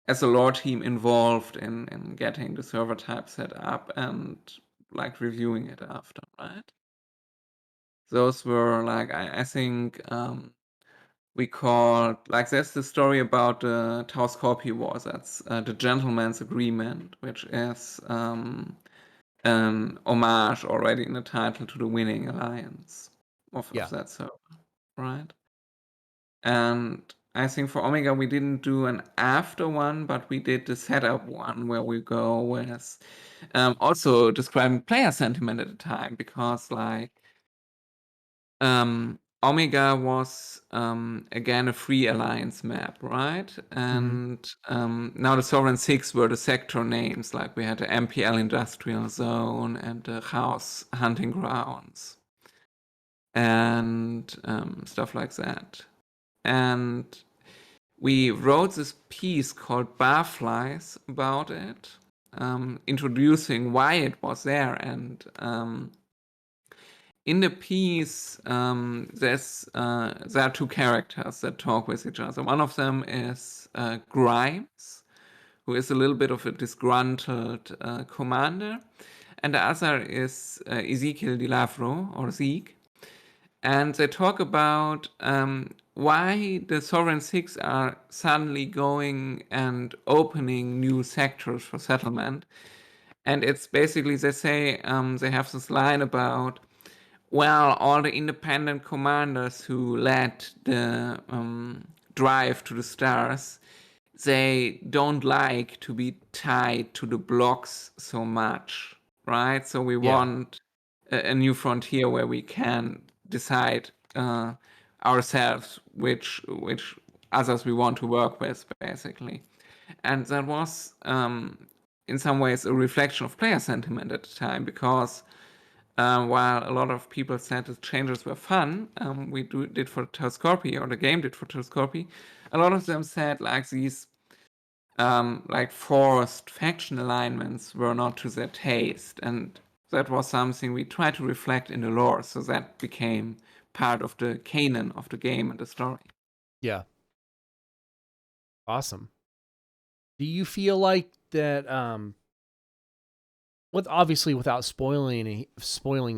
as a lore team, involved in getting the server type set up and, like, reviewing it after, right? Those were, like, I think, we called, like, there's the story about the Taos Corpi Wars. That's the Gentleman's Agreement, which is an homage already in the title to the winning alliance of Yeah. that server, right? And I think for Omega we didn't do an after one, but we did the setup one where we go with also describing player sentiment at the time, because like Omega was again a free alliance map, right? Mm-hmm. And now the Sovereign Six were the sector names, like we had the MPL Industrial Zone and the Chaos Hunting Grounds and stuff like that. And we wrote this piece called Barflies about it, introducing why it was there. And in the piece, there are two characters that talk with each other. One of them is Grimes, who is a little bit of a disgruntled commander, and the other is Ezekiel Di Lavro, or Zeke. And they talk about why the Sovereign Six are suddenly going and opening new sectors for settlement. And it's basically, they say, they have this line about, well, all the independent commanders who led the drive to the stars, they don't like to be tied to the blocks so much, right? So we Yeah. want a new frontier where we can decide ourselves which others we want to work with, basically. And that was in some ways a reflection of player sentiment at the time, because while a lot of people said the changes were fun, we did for Telescorpi, or the game did for Telescorpi, a lot of them said like these like forced faction alignments were not to their taste, and that was something we tried to reflect in the lore, so that became part of the canon of the game and the story. Yeah. Awesome. Do you feel like that with obviously without spoiling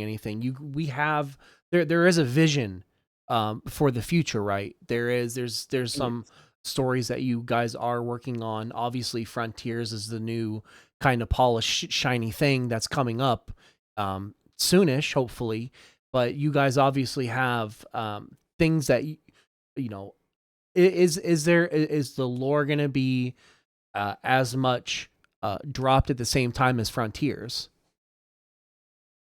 anything, we have there is a vision for the future, right? There's some Yes. stories that you guys are working on. Obviously Frontiers is the new kind of polished shiny thing that's coming up soonish, hopefully. But you guys obviously have things that you know is the lore going to be as much dropped at the same time as Frontiers?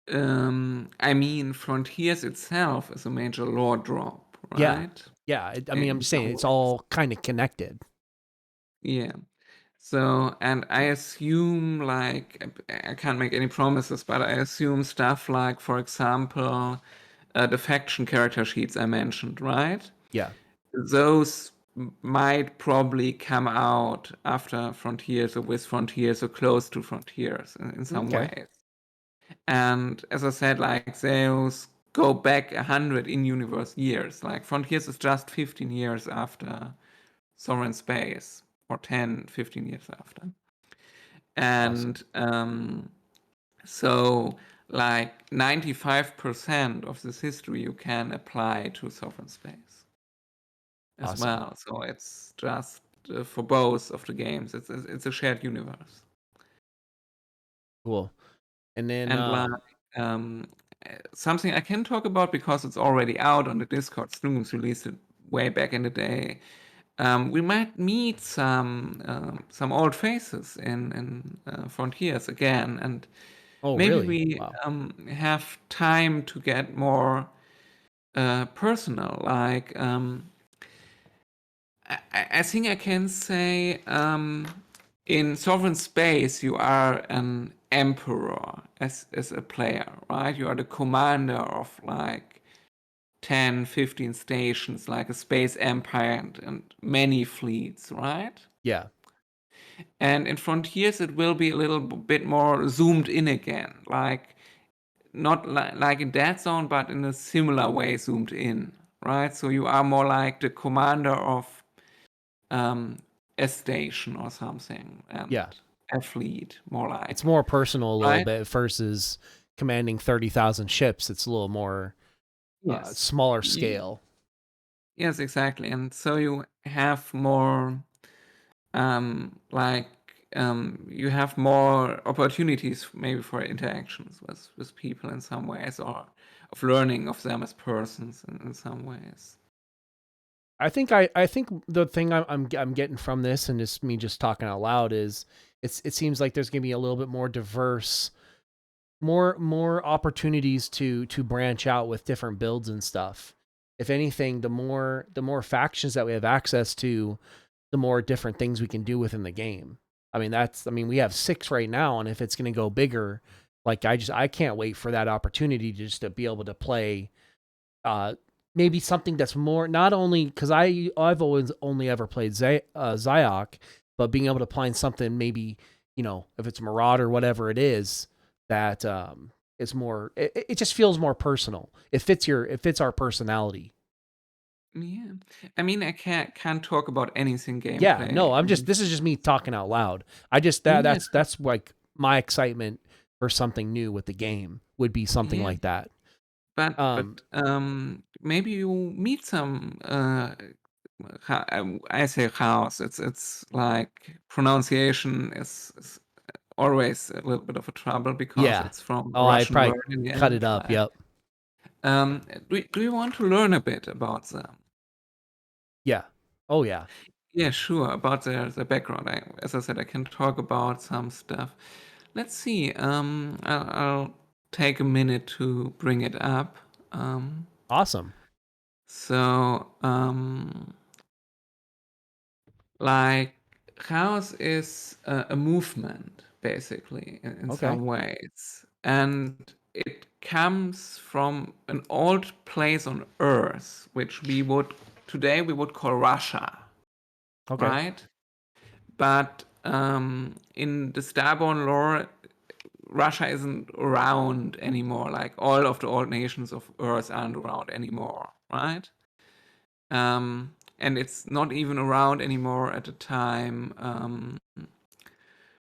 I mean, Frontiers itself is a major lore drop, Yeah. right? Yeah. I mean, I'm In just saying some it's ways. all kind of connected. Yeah. So, and I assume, like, I can't make any promises, but I assume stuff like, for example, the faction character sheets I mentioned, right? Yeah. Those might probably come out after Frontiers or with Frontiers or close to Frontiers in some Okay. ways. And as I said, like those go back 100 in-universe years. Like Frontiers is just 15 years after Sovereign Space, or 10, 15 years after. Awesome. And so like 95% of this history you can apply to Sovereign Space as Awesome. well. So it's just for both of the games. It's a shared universe. Cool. And then And like something I can talk about because it's already out on the Discord. Snoogums released it way back in the day. We might meet some old faces in Frontiers again, and oh maybe really? we Wow. have time to get more personal. Like I think I can say in Sovereign Space you are an emperor as a player, right? You are the commander of like 10, 15 stations, like a space empire and many fleets, right? Yeah. And in Frontiers it will be a little bit more zoomed in again, like not like in Dead Zone, but in a similar way zoomed in, right? So you are more like the commander of um, a station or something, and Yeah. a fleet, more It's like, more personal a little right? bit versus commanding 30,000 ships. It's a little more Yes. smaller Ye- scale. Yes, exactly. And so you have more, like, you have more opportunities maybe for interactions with people in some ways, or of learning of them as persons in some ways. I think the thing I'm getting from this, and just me just talking out loud, is it seems like there's gonna be a little bit more diverse, more opportunities to branch out with different builds and stuff. If anything, the more factions that we have access to, the more different things we can do within the game. I mean we have 6 right now, and if it's gonna go bigger, like I can't wait for that opportunity just to be able to play uh maybe something that's more, not only because I've always only ever played Zyok, but being able to play something maybe, if it's Marauder, whatever it is, that is more, it just feels more personal. It fits our personality. Yeah. I mean, I can't talk about anything Yeah, no, gameplay. this is just me talking out loud. I just Yeah, that's like my excitement for something new with the game would be something yeah. like that. But Um maybe you meet some I say house. It's like pronunciation is always a little bit of a trouble because yeah. it's from a Oh, I Russian probably word in the cut it end, up. right? Yep. Do you want to learn a bit about them? Yeah. Oh yeah. Yeah, sure. About the background. As I said, I can talk about some stuff. Let's see. I'll take a minute to bring it up. Um, Awesome. so, like, chaos is a movement, basically, in Okay. some ways, and it comes from an old place on Earth, which we would call Russia, Okay. right? But in the Starborne lore, Russia isn't around anymore. Like all of the old nations of Earth aren't around anymore, right? And it's not even around anymore at the time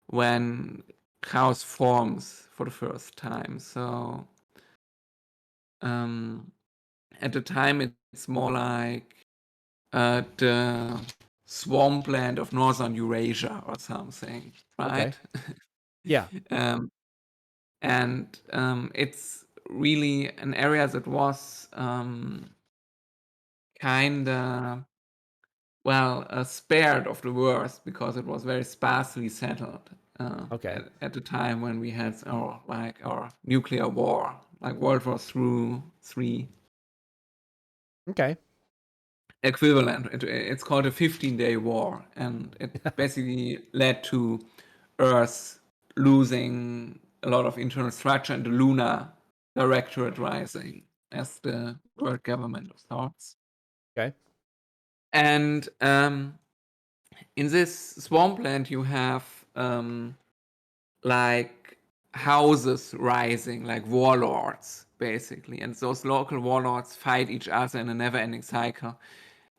when Chaos forms for the first time. So um, at the time, it's more like the swampland of northern Eurasia or something, Okay. right? Yeah. um, and it's really an area that was kind of spared of the worst because it was very sparsely settled Okay. at the time when we had our nuclear war, like World War Three Okay. equivalent. It's called a 15-day war, and it basically led to Earth losing a lot of internal structure and the lunar directorate rising as the world government of sorts. Okay. And in this swampland, you have like houses rising, like warlords, basically. And those local warlords fight each other in a never-ending cycle.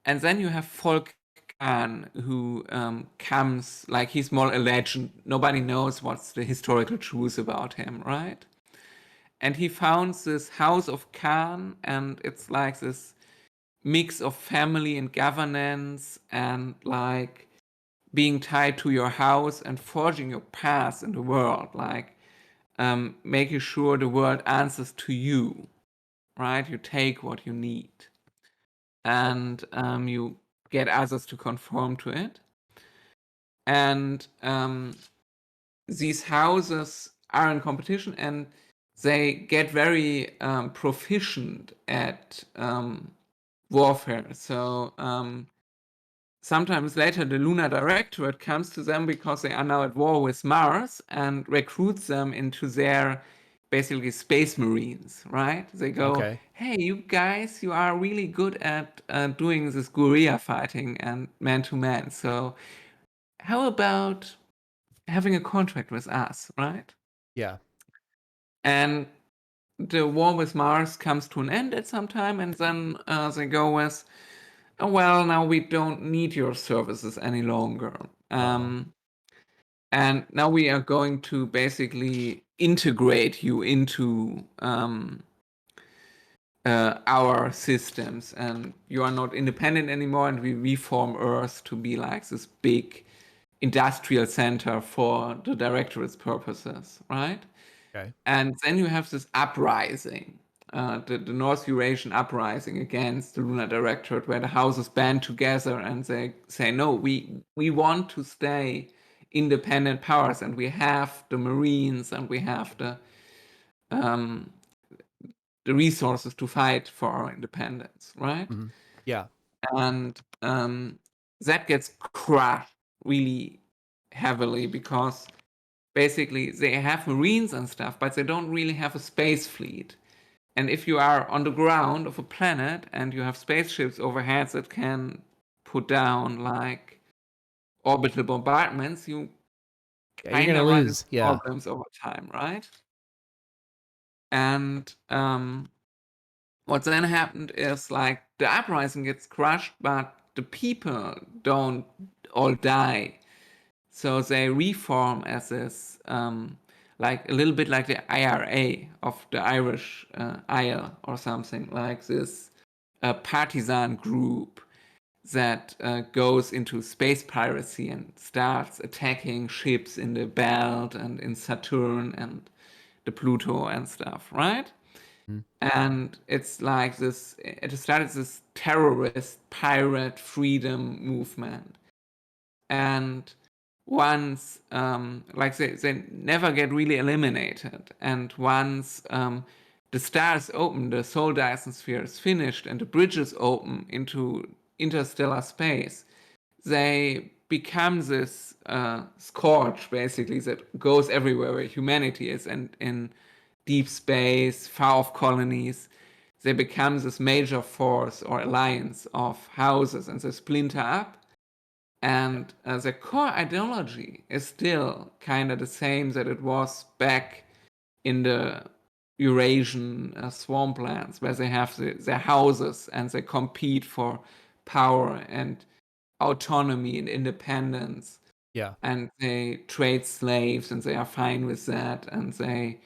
And then you have Volkan, who comes, like he's more a legend. Nobody knows what's the historical truth about him, right? And he founds this House of Khan, and it's like this mix of family and governance and like being tied to your house and forging your path in the world, like making sure the world answers to you, right? You take what you need and you get others to conform to it. And these houses are in competition and they get very proficient at warfare. So sometimes later the Lunar Directorate comes to them because they are now at war with Mars and recruits them into their basically space marines, right? They go, Okay. hey, you guys, you are really good at doing this guerrilla fighting and man to man. So how about having a contract with us, right? Yeah. And the war with Mars comes to an end at some time, and then they go with, oh, well, now we don't need your services any longer. And now we are going to basically integrate you into our systems, and you are not independent anymore, and we reform Earth to be like this big industrial center for the Directorate's purposes, right? Okay. And then you have this uprising, the North Eurasian uprising against the Lunar Directorate, where the houses band together and they say, no, we want to stay independent powers, and we have the Marines and we have um, the resources to fight for our independence, right? Mm-hmm. Yeah. And that gets crushed really heavily because basically they have marines and stuff, but they don't really have a space fleet. And if you are on the ground of a planet and you have spaceships overhead that can put down like orbital bombardments, you Yeah, you're kind gonna of run into lose. Yeah. problems over time, right? And what then happened is like the uprising gets crushed, but the people don't all die. So they reform as this, like a little bit like the IRA of the Irish Isle or something, like this partisan group that goes into space piracy and starts attacking ships in the belt and in Saturn and the Pluto and stuff, right? Mhm. And it's like this, it started this terrorist pirate freedom movement. And once like they never get really eliminated, and once the stars open, the solar Dyson sphere is finished and the bridges open into interstellar space, they become this scourge basically that goes everywhere where humanity is, and in deep space, far off colonies, they become this major force or alliance of houses, and they splinter up. And the core ideology is still kind of the same that it was back in the Eurasian swamplands, where they have their houses and they compete for power and autonomy and independence. Yeah. And they trade slaves and they are fine with that. And they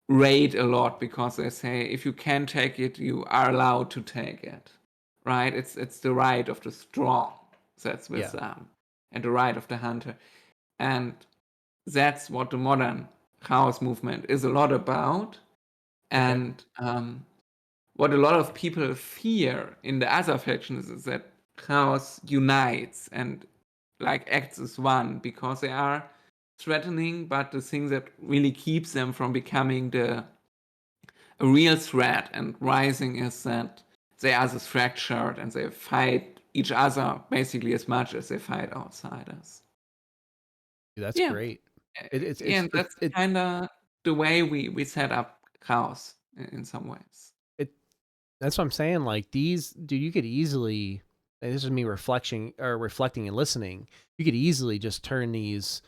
raid a lot because they say if you can take it, you are allowed to take it. Right? It's the right of the strong that's with Yeah. them, and the right of the hunter. And that's what the modern chaos movement is a lot about. Okay. And what a lot of people fear in the other factions is that chaos unites and like acts as one, because they are threatening, but the thing that really keeps them from becoming a real threat and rising is that they are this fractured and they fight each other basically as much as they fight outsiders. Dude, that's Yeah, great. It, it's yeah, it's and it that's it kind of the way we set up chaos in some ways. it. That's what I'm saying. Like these, dude, you could easily. and this is me reflecting and listening, you could easily just turn these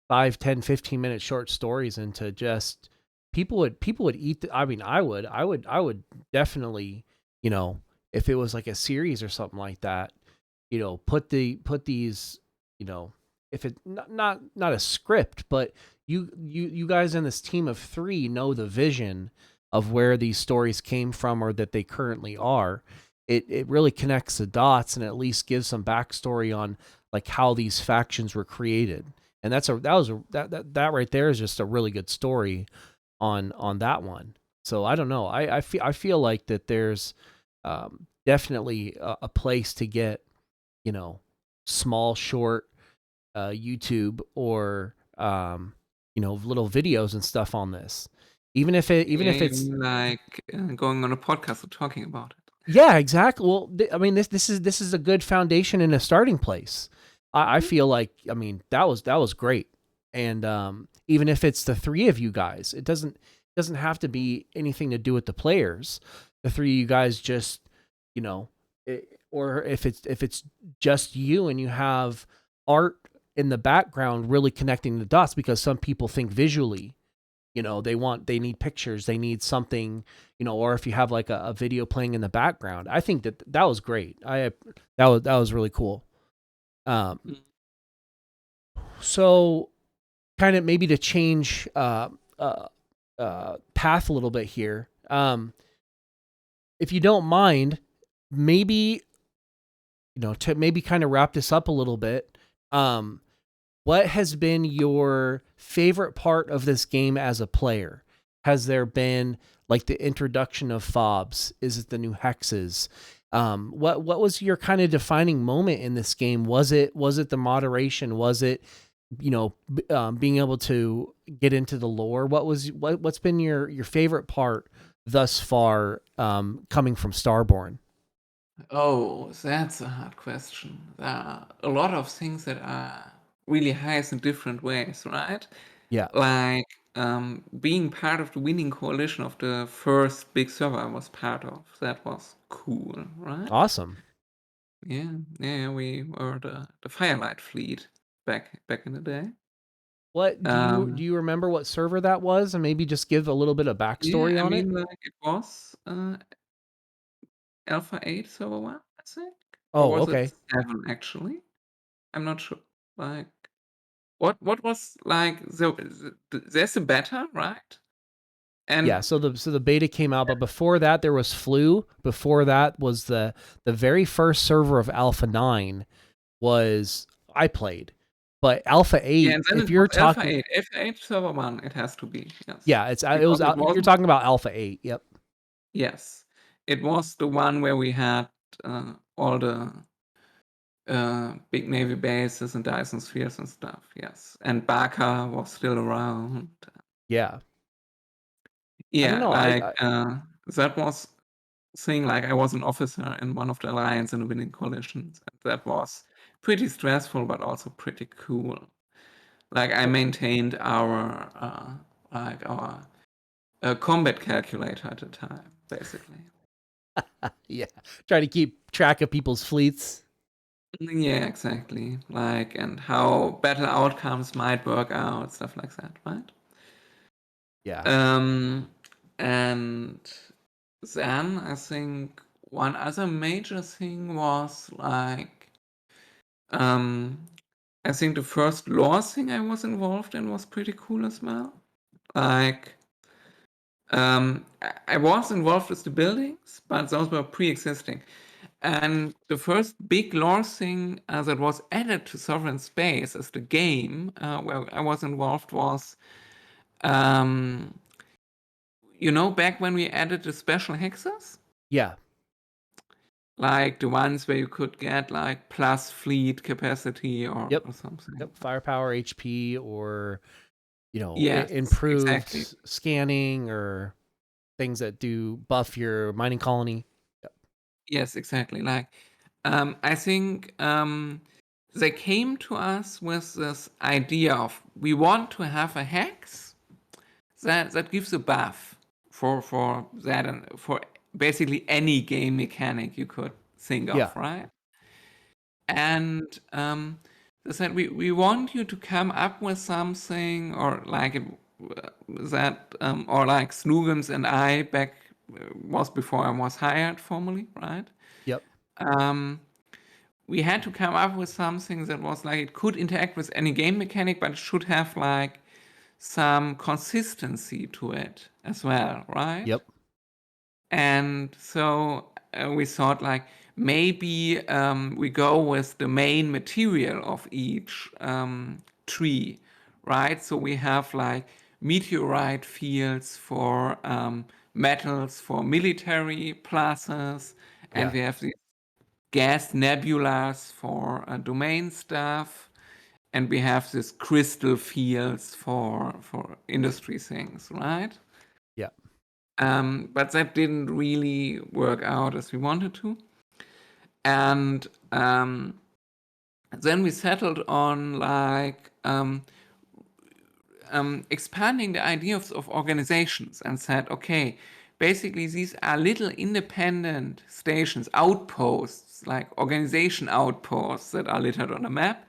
5, 10, 15-minute short stories into just people would eat I mean, I would definitely, if it was like a series or something like that, put these, if it not a script, but you guys in this team of 3 know the vision of where these stories came from or that they currently are. It really connects the dots and at least gives some backstory on like how these factions were created. And that right there is just a really good story on that one. So I don't know. I feel like that there's definitely a place to get, small short YouTube or little videos and stuff on this. Even if Yeah, it's even like going on a podcast or talking about it. yeah, exactly. Well, I mean, this is a good foundation and a starting place. I feel like, I mean, that was great, and even if it's the 3 of you guys, it doesn't have to be anything to do with the players. The 3 of you guys just, or if it's just you and you have art in the background, really connecting the dots because some people think visually. They need pictures, they need something, or if you have like a video playing in the background. I think that was great. That was really cool. Um, Mm. so kind of maybe to change path a little bit here. If you don't mind, maybe to maybe kind of wrap this up a little bit. What has been your favorite part of this game as a player? Has there been like the introduction of fobs? Is it the new hexes? What was your kind of defining moment in this game? Was it the moderation? Was it being able to get into the lore? What's been your favorite part thus far coming from Starborne? Oh, that's a hard question. There are a lot of things that are really highest in different ways, right? Yeah, Like being part of the winning coalition of the first big server I was part of. That was cool, right? awesome. Yeah, yeah, we were the Firelight fleet back in the day. What do Um, you remember what server that was, and maybe just give a little bit of yeah, backstory I on it? mean, like it was Alpha 8 server 1, I think, or Oh, was it okay. 7 actually? I'm not sure. Like, what was like there's a beta, right? Yeah, And so the beta came out, but before that there was Flu. Before that was the very first server of Alpha 9 was I played. But Alpha yeah, 8, and then if it was you're Alpha talking 8. Alpha 8 server 1, it has to be, yes. yeah, it Because was it you're wasn't, talking about Alpha 8. Yep. yes, it was the one where we had all the big navy bases and Dyson spheres and stuff, yes. And Baka was still around. Yeah. I don't Yeah, know. like that was thing like I was an officer in one of the alliance in the winning coalitions, and that was pretty stressful but also pretty cool. Like I maintained our combat calculator at the time, basically. Yeah. Try to keep track of people's fleets. Yeah, exactly. Like, and how battle outcomes might work out, stuff like that, right? Yeah. Um, and then I think one other major thing was like, um, I think the first lore thing I was involved in was pretty cool as well. Like, I was involved with the buildings, but those were pre-existing. And the first big lore thing that was added to Sovereign Space as the game where I was involved was, um, back when we added the special hexes, Yeah. like the ones where you could get like plus fleet capacity or, Yep. or something. Yep. Firepower, HP, or Yes, improved exactly. scanning or things that do buff your mining colony. Yep. Yes, exactly. Like, I think they came to us with this idea of we want to have a hex that gives a buff for that and for basically any game mechanic you could think Yeah. of, right? And they said we want you to come up with something, or like it that or like Snoogums and I back was before I was hired formally, right? Yep. We had to come up with something that was like it could interact with any game mechanic, but it should have like some consistency to it as well, right? Yep. And so we thought like maybe we go with the main material of each tree, right? So we have like meteorite fields for metals for military plazas, and Yeah. we have these gas nebulas for domain stuff, and we have these crystal fields for industry things, right? Yeah. But that didn't really work out as we wanted to. And then we settled on like expanding the idea of organizations and said, okay, basically these are little independent stations, outposts, like organization outposts that are littered on a map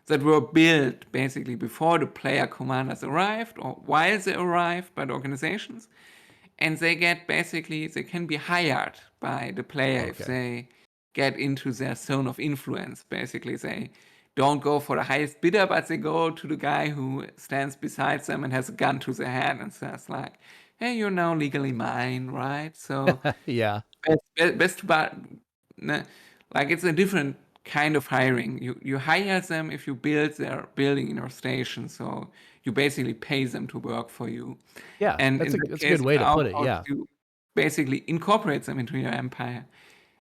that were built basically before the player commanders arrived or while they arrived by the organizations. And they get basically, they can be hired by the player if Okay. they get into their zone of influence. Basically, they don't go for the highest bidder, but they go to the guy who stands beside them and has a gun to their head and says like, hey, you're now legally mine, right? So Yeah. best but like it's a different kind of hiring. You hire them if you build their building in your station, so you basically pay them to work for you. Yeah. And That's in a the that's a case good of way the to put it. outpost, Yeah. you basically incorporate them into your empire.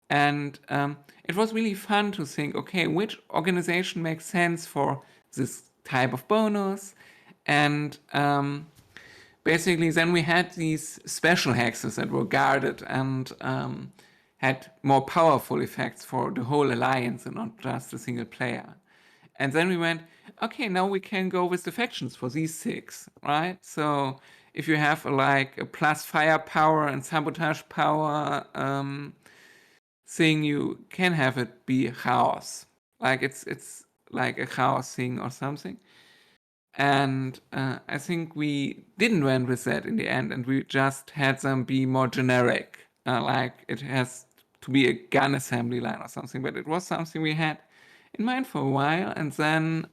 And it was really fun to think, okay, which organization makes sense for this type of bonus? And basically, then we had these special hexes that were guarded and had more powerful effects for the whole alliance and not just a single player. And then we went, okay, now we can go with the factions for these 6, right? So if you have like a plus firepower and sabotage power thing, you can have it be chaos. Like it's like a chaos thing or something. And I think we didn't went with that in the end, and we just had them be more generic. Like it has to be a gun assembly line or something, but it was something we had in mind for a while. And then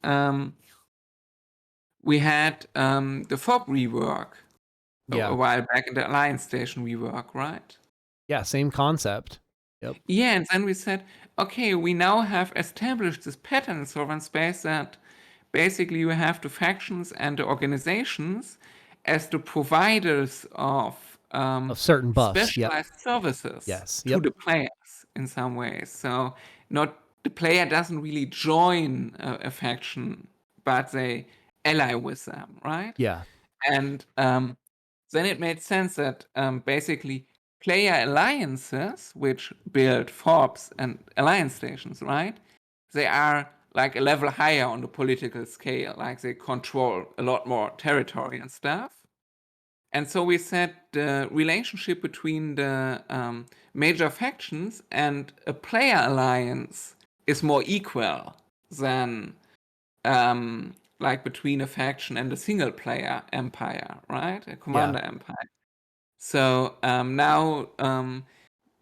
we had the FOB rework a Yeah. while back in the Alliance Station rework, right? Yeah. Same concept. Yep. Yeah, and then we said, okay, we now have established this pattern in Sovereign Space that basically you have the factions and the organizations as the providers of Of certain buffs. Yep. specialized services Yes. to Yep. the players in some ways. So not the player doesn't really join a faction, but they ally with them, right? Yeah. And then it made sense that basically player alliances, which build FOBs and alliance stations, right? They are like a level higher on the political scale, like they control a lot more territory and stuff. And so we said the relationship between the major factions and a player alliance is more equal than like between a faction and a single player empire, right? A commander empire. So now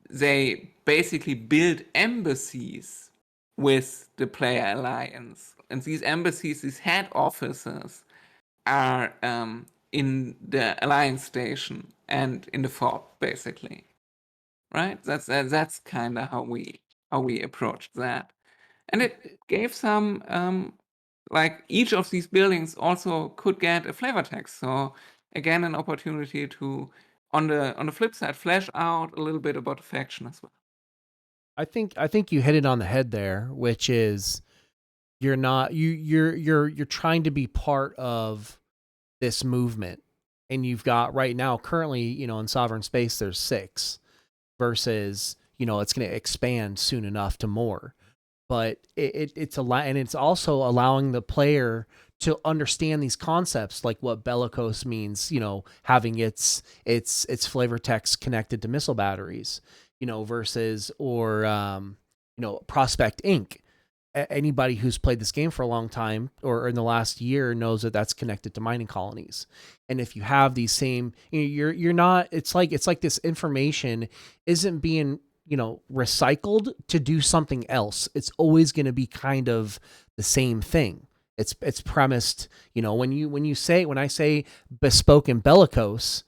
they basically build embassies with the player alliance. And these embassies, these head offices, are in the alliance station and in the FOB, basically. Right? That's kind of how we approached that. And it gave some like each of these buildings also could get a flavor text. So again, an opportunity to on the flip side flesh out a little bit about the faction as well. I think you hit it on the head there, which is you're not you're trying to be part of this movement, and you've got right now currently, in Sovereign Space there's 6 versus, it's going to expand soon enough to more. But it's a lot, and it's also allowing the player to understand these concepts, like what bellicose means, having its flavor text connected to missile batteries, versus, or Prospect Inc. Anybody who's played this game for a long time or in the last year knows that that's connected to mining colonies. And if you have these same, you're not, it's like this information isn't being, recycled to do something else. It's always going to be kind of the same thing. It's premised, when I say bespoke and bellicose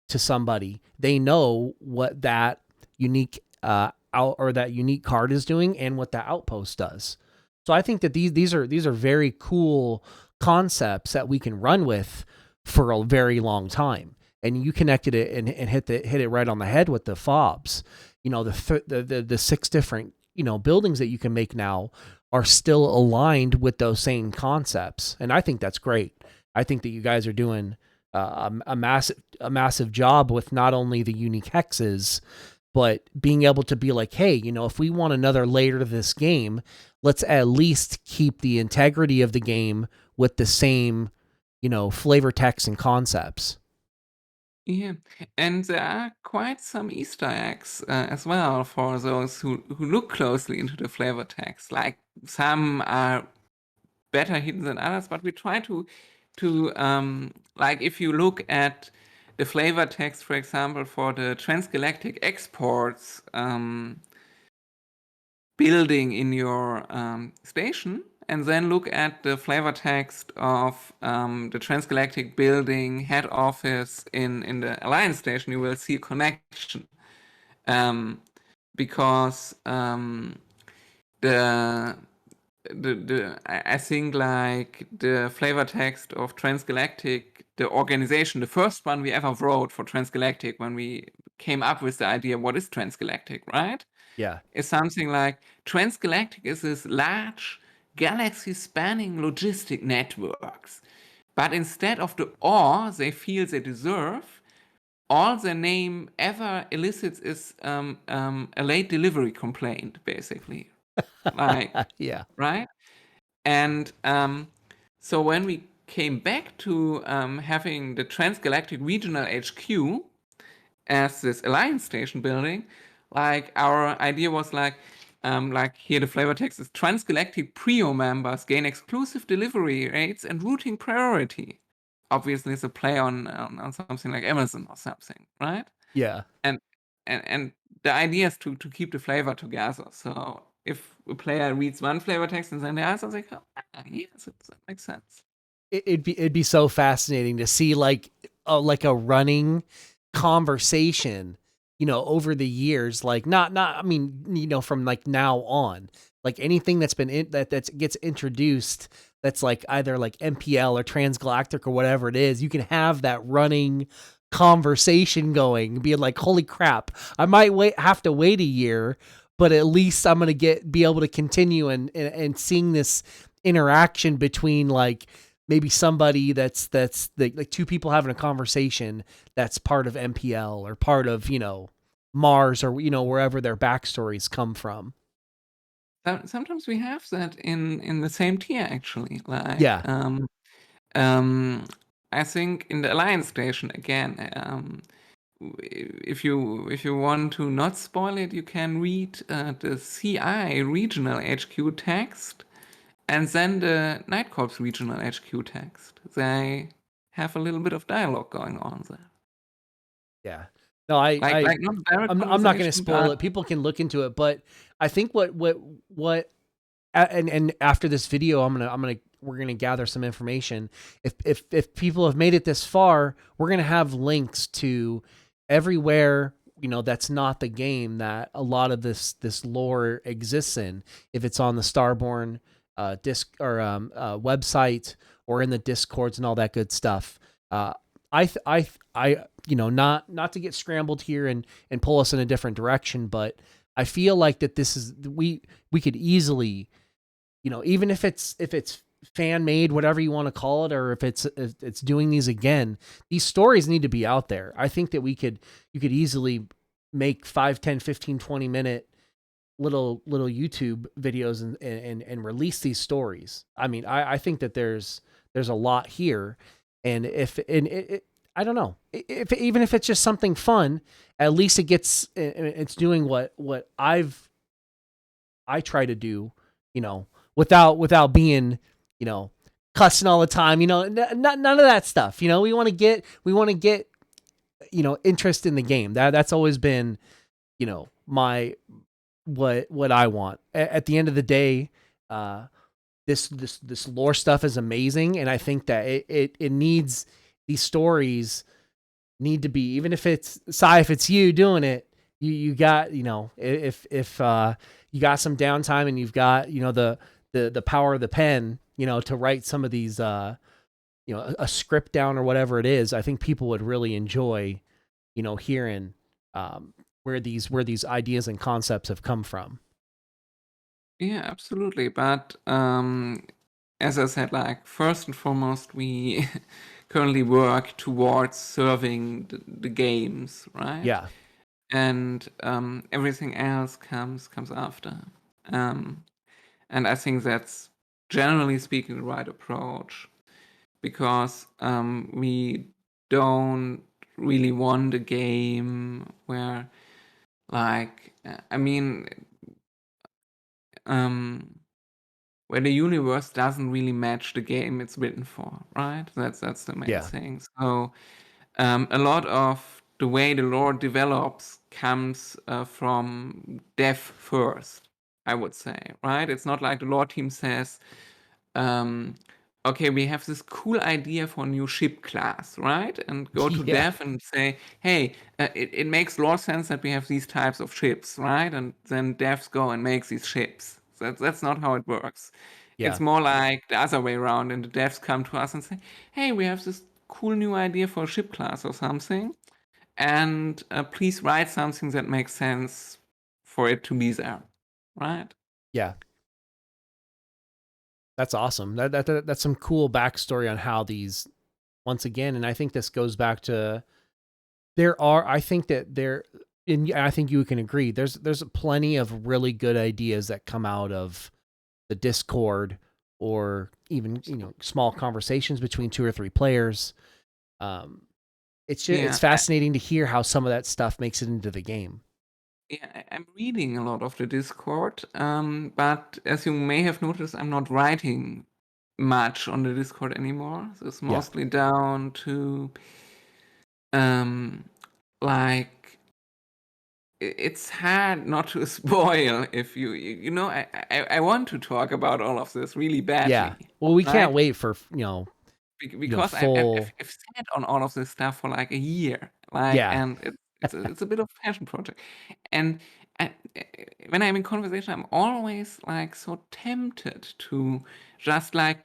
to somebody, they know what that unique that unique card is doing and what that outpost does. So I think that these are very cool concepts that we can run with for a very long time. And you connected it and hit it right on the head with the fobs. The 6 different buildings that you can make now are still aligned with those same concepts, and I think that's great. I think that you guys are doing a massive job with not only the unique hexes, but being able to be like, hey, if we want another layer to this game, let's at least keep the integrity of the game with the same, flavor text and concepts. Yeah, and there are quite some Easter eggs as well for those who look closely into the flavor text. Like some are better hidden than others, but we try to like if you look at the flavor text, for example, for the transgalactic exports building in your station, and then look at the flavor text of the transgalactic building head office in the Alliance station, you will see a connection. Because I think like the flavor text of Transgalactic, the organization, the first one we ever wrote for Transgalactic when we came up with the idea what is Transgalactic, right? Yeah. Is something like Transgalactic is this large galaxy-spanning logistic networks. But instead of the awe they feel they deserve, all their name ever elicits is a late delivery complaint, basically. Like, Yeah. right? And so when we came back to having the Transgalactic Regional HQ as this Alliance station building, like our idea was like here the flavor text is Transgalactic Prio members gain exclusive delivery rates and routing priority. Obviously, it's a play on something like Amazon or something, right? Yeah. And the idea is to keep the flavor together. So if a player reads one flavor text and then the other, like, oh, yes, that makes sense. It'd be so fascinating to see like a running conversation, over the years, like not I mean, from like now on, like anything that's been that gets introduced that's like either like MPL or transgalactic or whatever it is, you can have that running conversation going, being like, holy crap, I might have to wait a year, but at least I'm gonna be able to continue and seeing this interaction between like maybe somebody that's like 2 people having a conversation that's part of MPL or part of, Mars or, wherever their backstories come from. Sometimes we have that in the same tier, actually. Like, Yeah. I think in the Alliance station again, if you want to not spoil it, you can read the CI regional HQ text and then the Night Corps regional HQ text. They have a little bit of dialogue going on there. Yeah. No, Like not direct I'm not going to conversation, spoil but it. People can look into it, but I think what and after this video, we're gonna gather some information. If people have made it this far, we're gonna have links to everywhere, that's not the game that a lot of this lore exists in. If it's on the Starborne disc or website or in the discords and all that good stuff. I not to get scrambled here and pull us in a different direction, but I feel like that this is we could easily, even if it's fan made, whatever you want to call it, or if it's doing these again, these stories need to be out there. I think that you could easily make 5, 10, 15, 20 minute little YouTube videos and release these stories. I mean, I think that there's a lot here, and I don't know, if even if it's just something fun, at least it's doing what I've I try to do, without being, cussing all the time, none of that stuff. We want to get, interest in the game. That's always been, my, what I want. At the end of the day, this lore stuff is amazing, and I think that it needs, these stories need to be, even if it's if it's you doing it, you got, if you got some downtime and you've got, the power of the pen, to write some of these, a script down or whatever it is, I think people would really enjoy, hearing, where these ideas and concepts have come from. Yeah, absolutely. But as I said, like first and foremost, we currently work towards serving the games, right? Yeah. And everything else comes after. Um, and I think that's generally speaking the right approach, because we don't really want a game where, like, I mean, where the universe doesn't really match the game it's written for, right? That's the main Yeah. thing. So a lot of the way the lore develops comes from dev first, I would say, right? It's not like the lore team says, um, okay, we have this cool idea for a new ship class, right? And go to Yeah. dev and say, hey, it makes lore sense that we have these types of ships, right? And then devs go and make these ships. That's not how it works. It's Yeah. more like the other way around, and the devs come to us and say, hey, we have this cool new idea for a ship class or something, and please write something that makes sense for it to be there, right? Yeah. That's awesome. That's some cool backstory on how these, once again, and I think this goes back to, I think that and I think you can agree, there's plenty of really good ideas that come out of the Discord, or even, small conversations between 2 or 3 players. It's Yeah, fascinating to hear how some of that stuff makes it into the game. yeah, I'm reading a lot of the Discord, but as you may have noticed, I'm not writing much on the Discord anymore. So it's Yeah. mostly down to, like, it's hard not to spoil if I want to talk about all of this really Yeah. badly, Well, we can't right? wait for, Because full. I've sat on all of this stuff for like a year, like, Yeah. and it's a bit of a passion project. And I, when I'm in conversation, I'm always like so tempted to just like,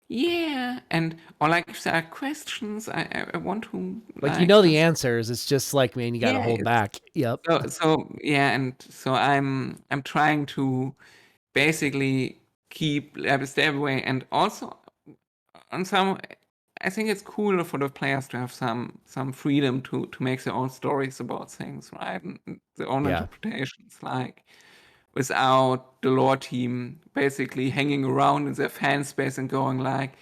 yeah, and or like if there are questions, I want to Like, like the just, answers. It's just like, man, you got to yeah. hold back. Yep. So yeah, and so I'm trying to basically keep a step away, and also on some, I think it's cooler for the players to have some freedom to make their own stories about things, right? And their own Yeah. interpretations, like without the lore team basically hanging around in their fan space and going like,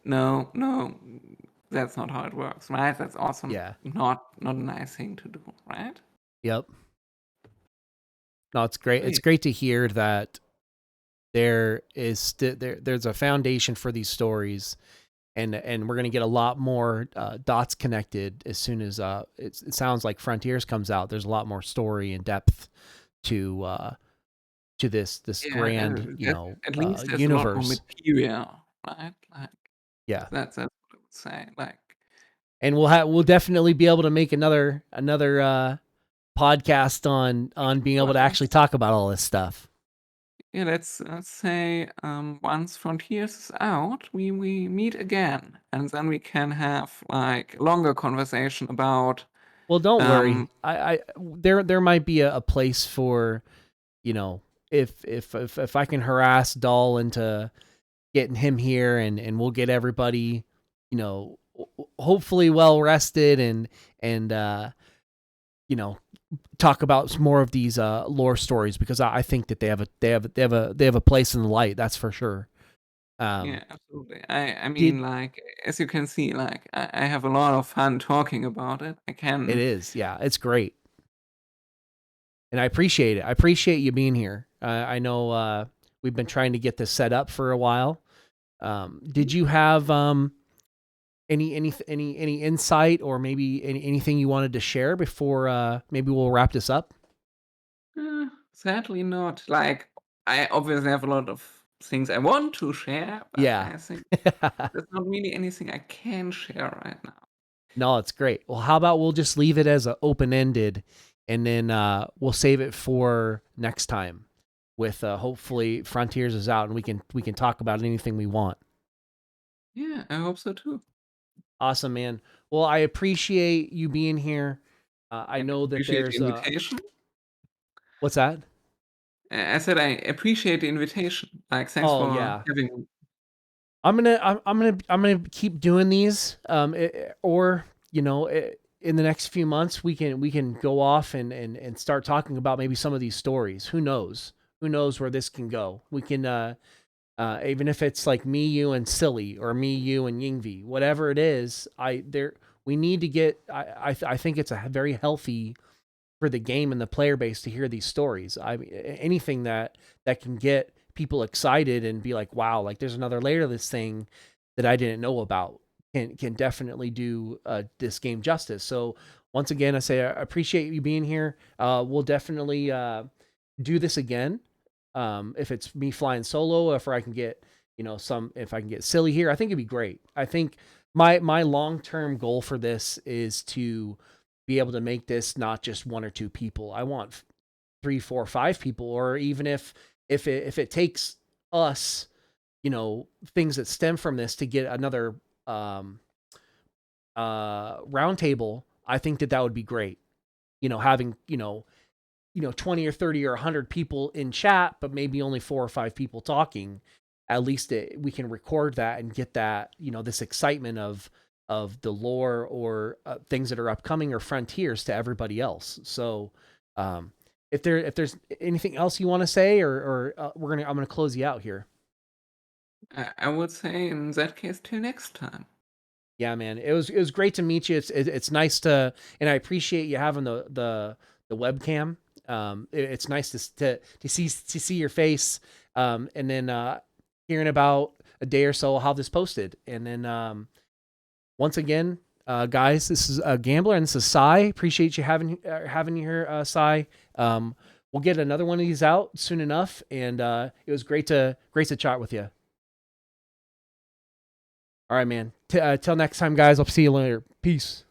no, that's not how it works, right? That's also Yeah. not a nice thing to do, right? Yep. No, it's great. It's Great. great to hear that there's a foundation for these stories, and we're gonna get a lot more dots connected as soon as it sounds like Frontiers comes out. There's a lot more story and depth to this Yeah, grand, at least there's a lot more universe. material, right? Like Yeah. that's what I would say. Like, And we'll definitely be able to make another podcast on being able well, to actually talk about all this stuff. yeah, let's say once Frontiers is out, we meet again, and then we can have like longer conversation about Well, don't um worry. There might be a place for, you know, if I can harass Dahl into getting him here, and we'll get everybody, hopefully well rested, and talk about more of these lore stories, because I think that they have a place in the light. That's for sure. yeah, absolutely. I Did mean, like, as you can see, like I have a lot of fun talking about it. I It can is, yeah, it's great, and I appreciate it. I appreciate you being here. I know we've been trying to get this set up for a while. Did you have any insight or maybe anything you wanted to share before maybe we'll wrap this up? Sadly not. Like, I obviously have a lot of things I want to share, but Yeah. I think there's not really anything I can share right now. No, it's great. Well, how about we'll just leave it as a open-ended, and then we'll save it for next time with hopefully Frontiers is out and we can talk about anything we want. Yeah, I hope so too. Awesome, man. Well, I appreciate you being here. I And know that appreciate the there's invitation. what's that? I said I appreciate the invitation. Like, thanks Oh for yeah. having me. I'm gonna keep doing these. Or you know, in the next few months, we can go off and start talking about maybe some of these stories. Who knows? Who knows where this can go? We can even if it's like me, you, and Silly, or me, you, and Yingvi, whatever it is. We need to get. I think it's a very healthy for the game and the player base to hear these stories. I mean, anything that can get people excited and be like, wow, like there's another layer to this thing that I didn't know about can definitely do this game justice. So once again, I say I appreciate you being here. We'll definitely do this again. If it's me flying solo, if I can get, if I can get Silly here, I think it'd be great. I think my long-term goal for this is to be able to make this not just one or two people. I want 3, 4, 5 people, or even if it takes us, things that stem from this to get another roundtable. I think that would be great. Having 20 or 30 or 100 people in chat, but maybe only 4 or 5 people talking. At least we can record that and get that, this excitement of the lore or things that are upcoming or frontiers to everybody else. So, if there's anything else you want to say, or I'm gonna close you out here. I would say in that case, till next time. Yeah, man, it was great to meet you. It's nice to, and I appreciate you having the webcam. It's nice to see your face, and then hearing about a day or so how this posted, and then once again, guys, this is a Gambler, and this is Sci. Appreciate you having you here, Sci. We'll get another one of these out soon enough, and it was great to chat with you. All right, man. Till next time, guys. I'll see you later. Peace.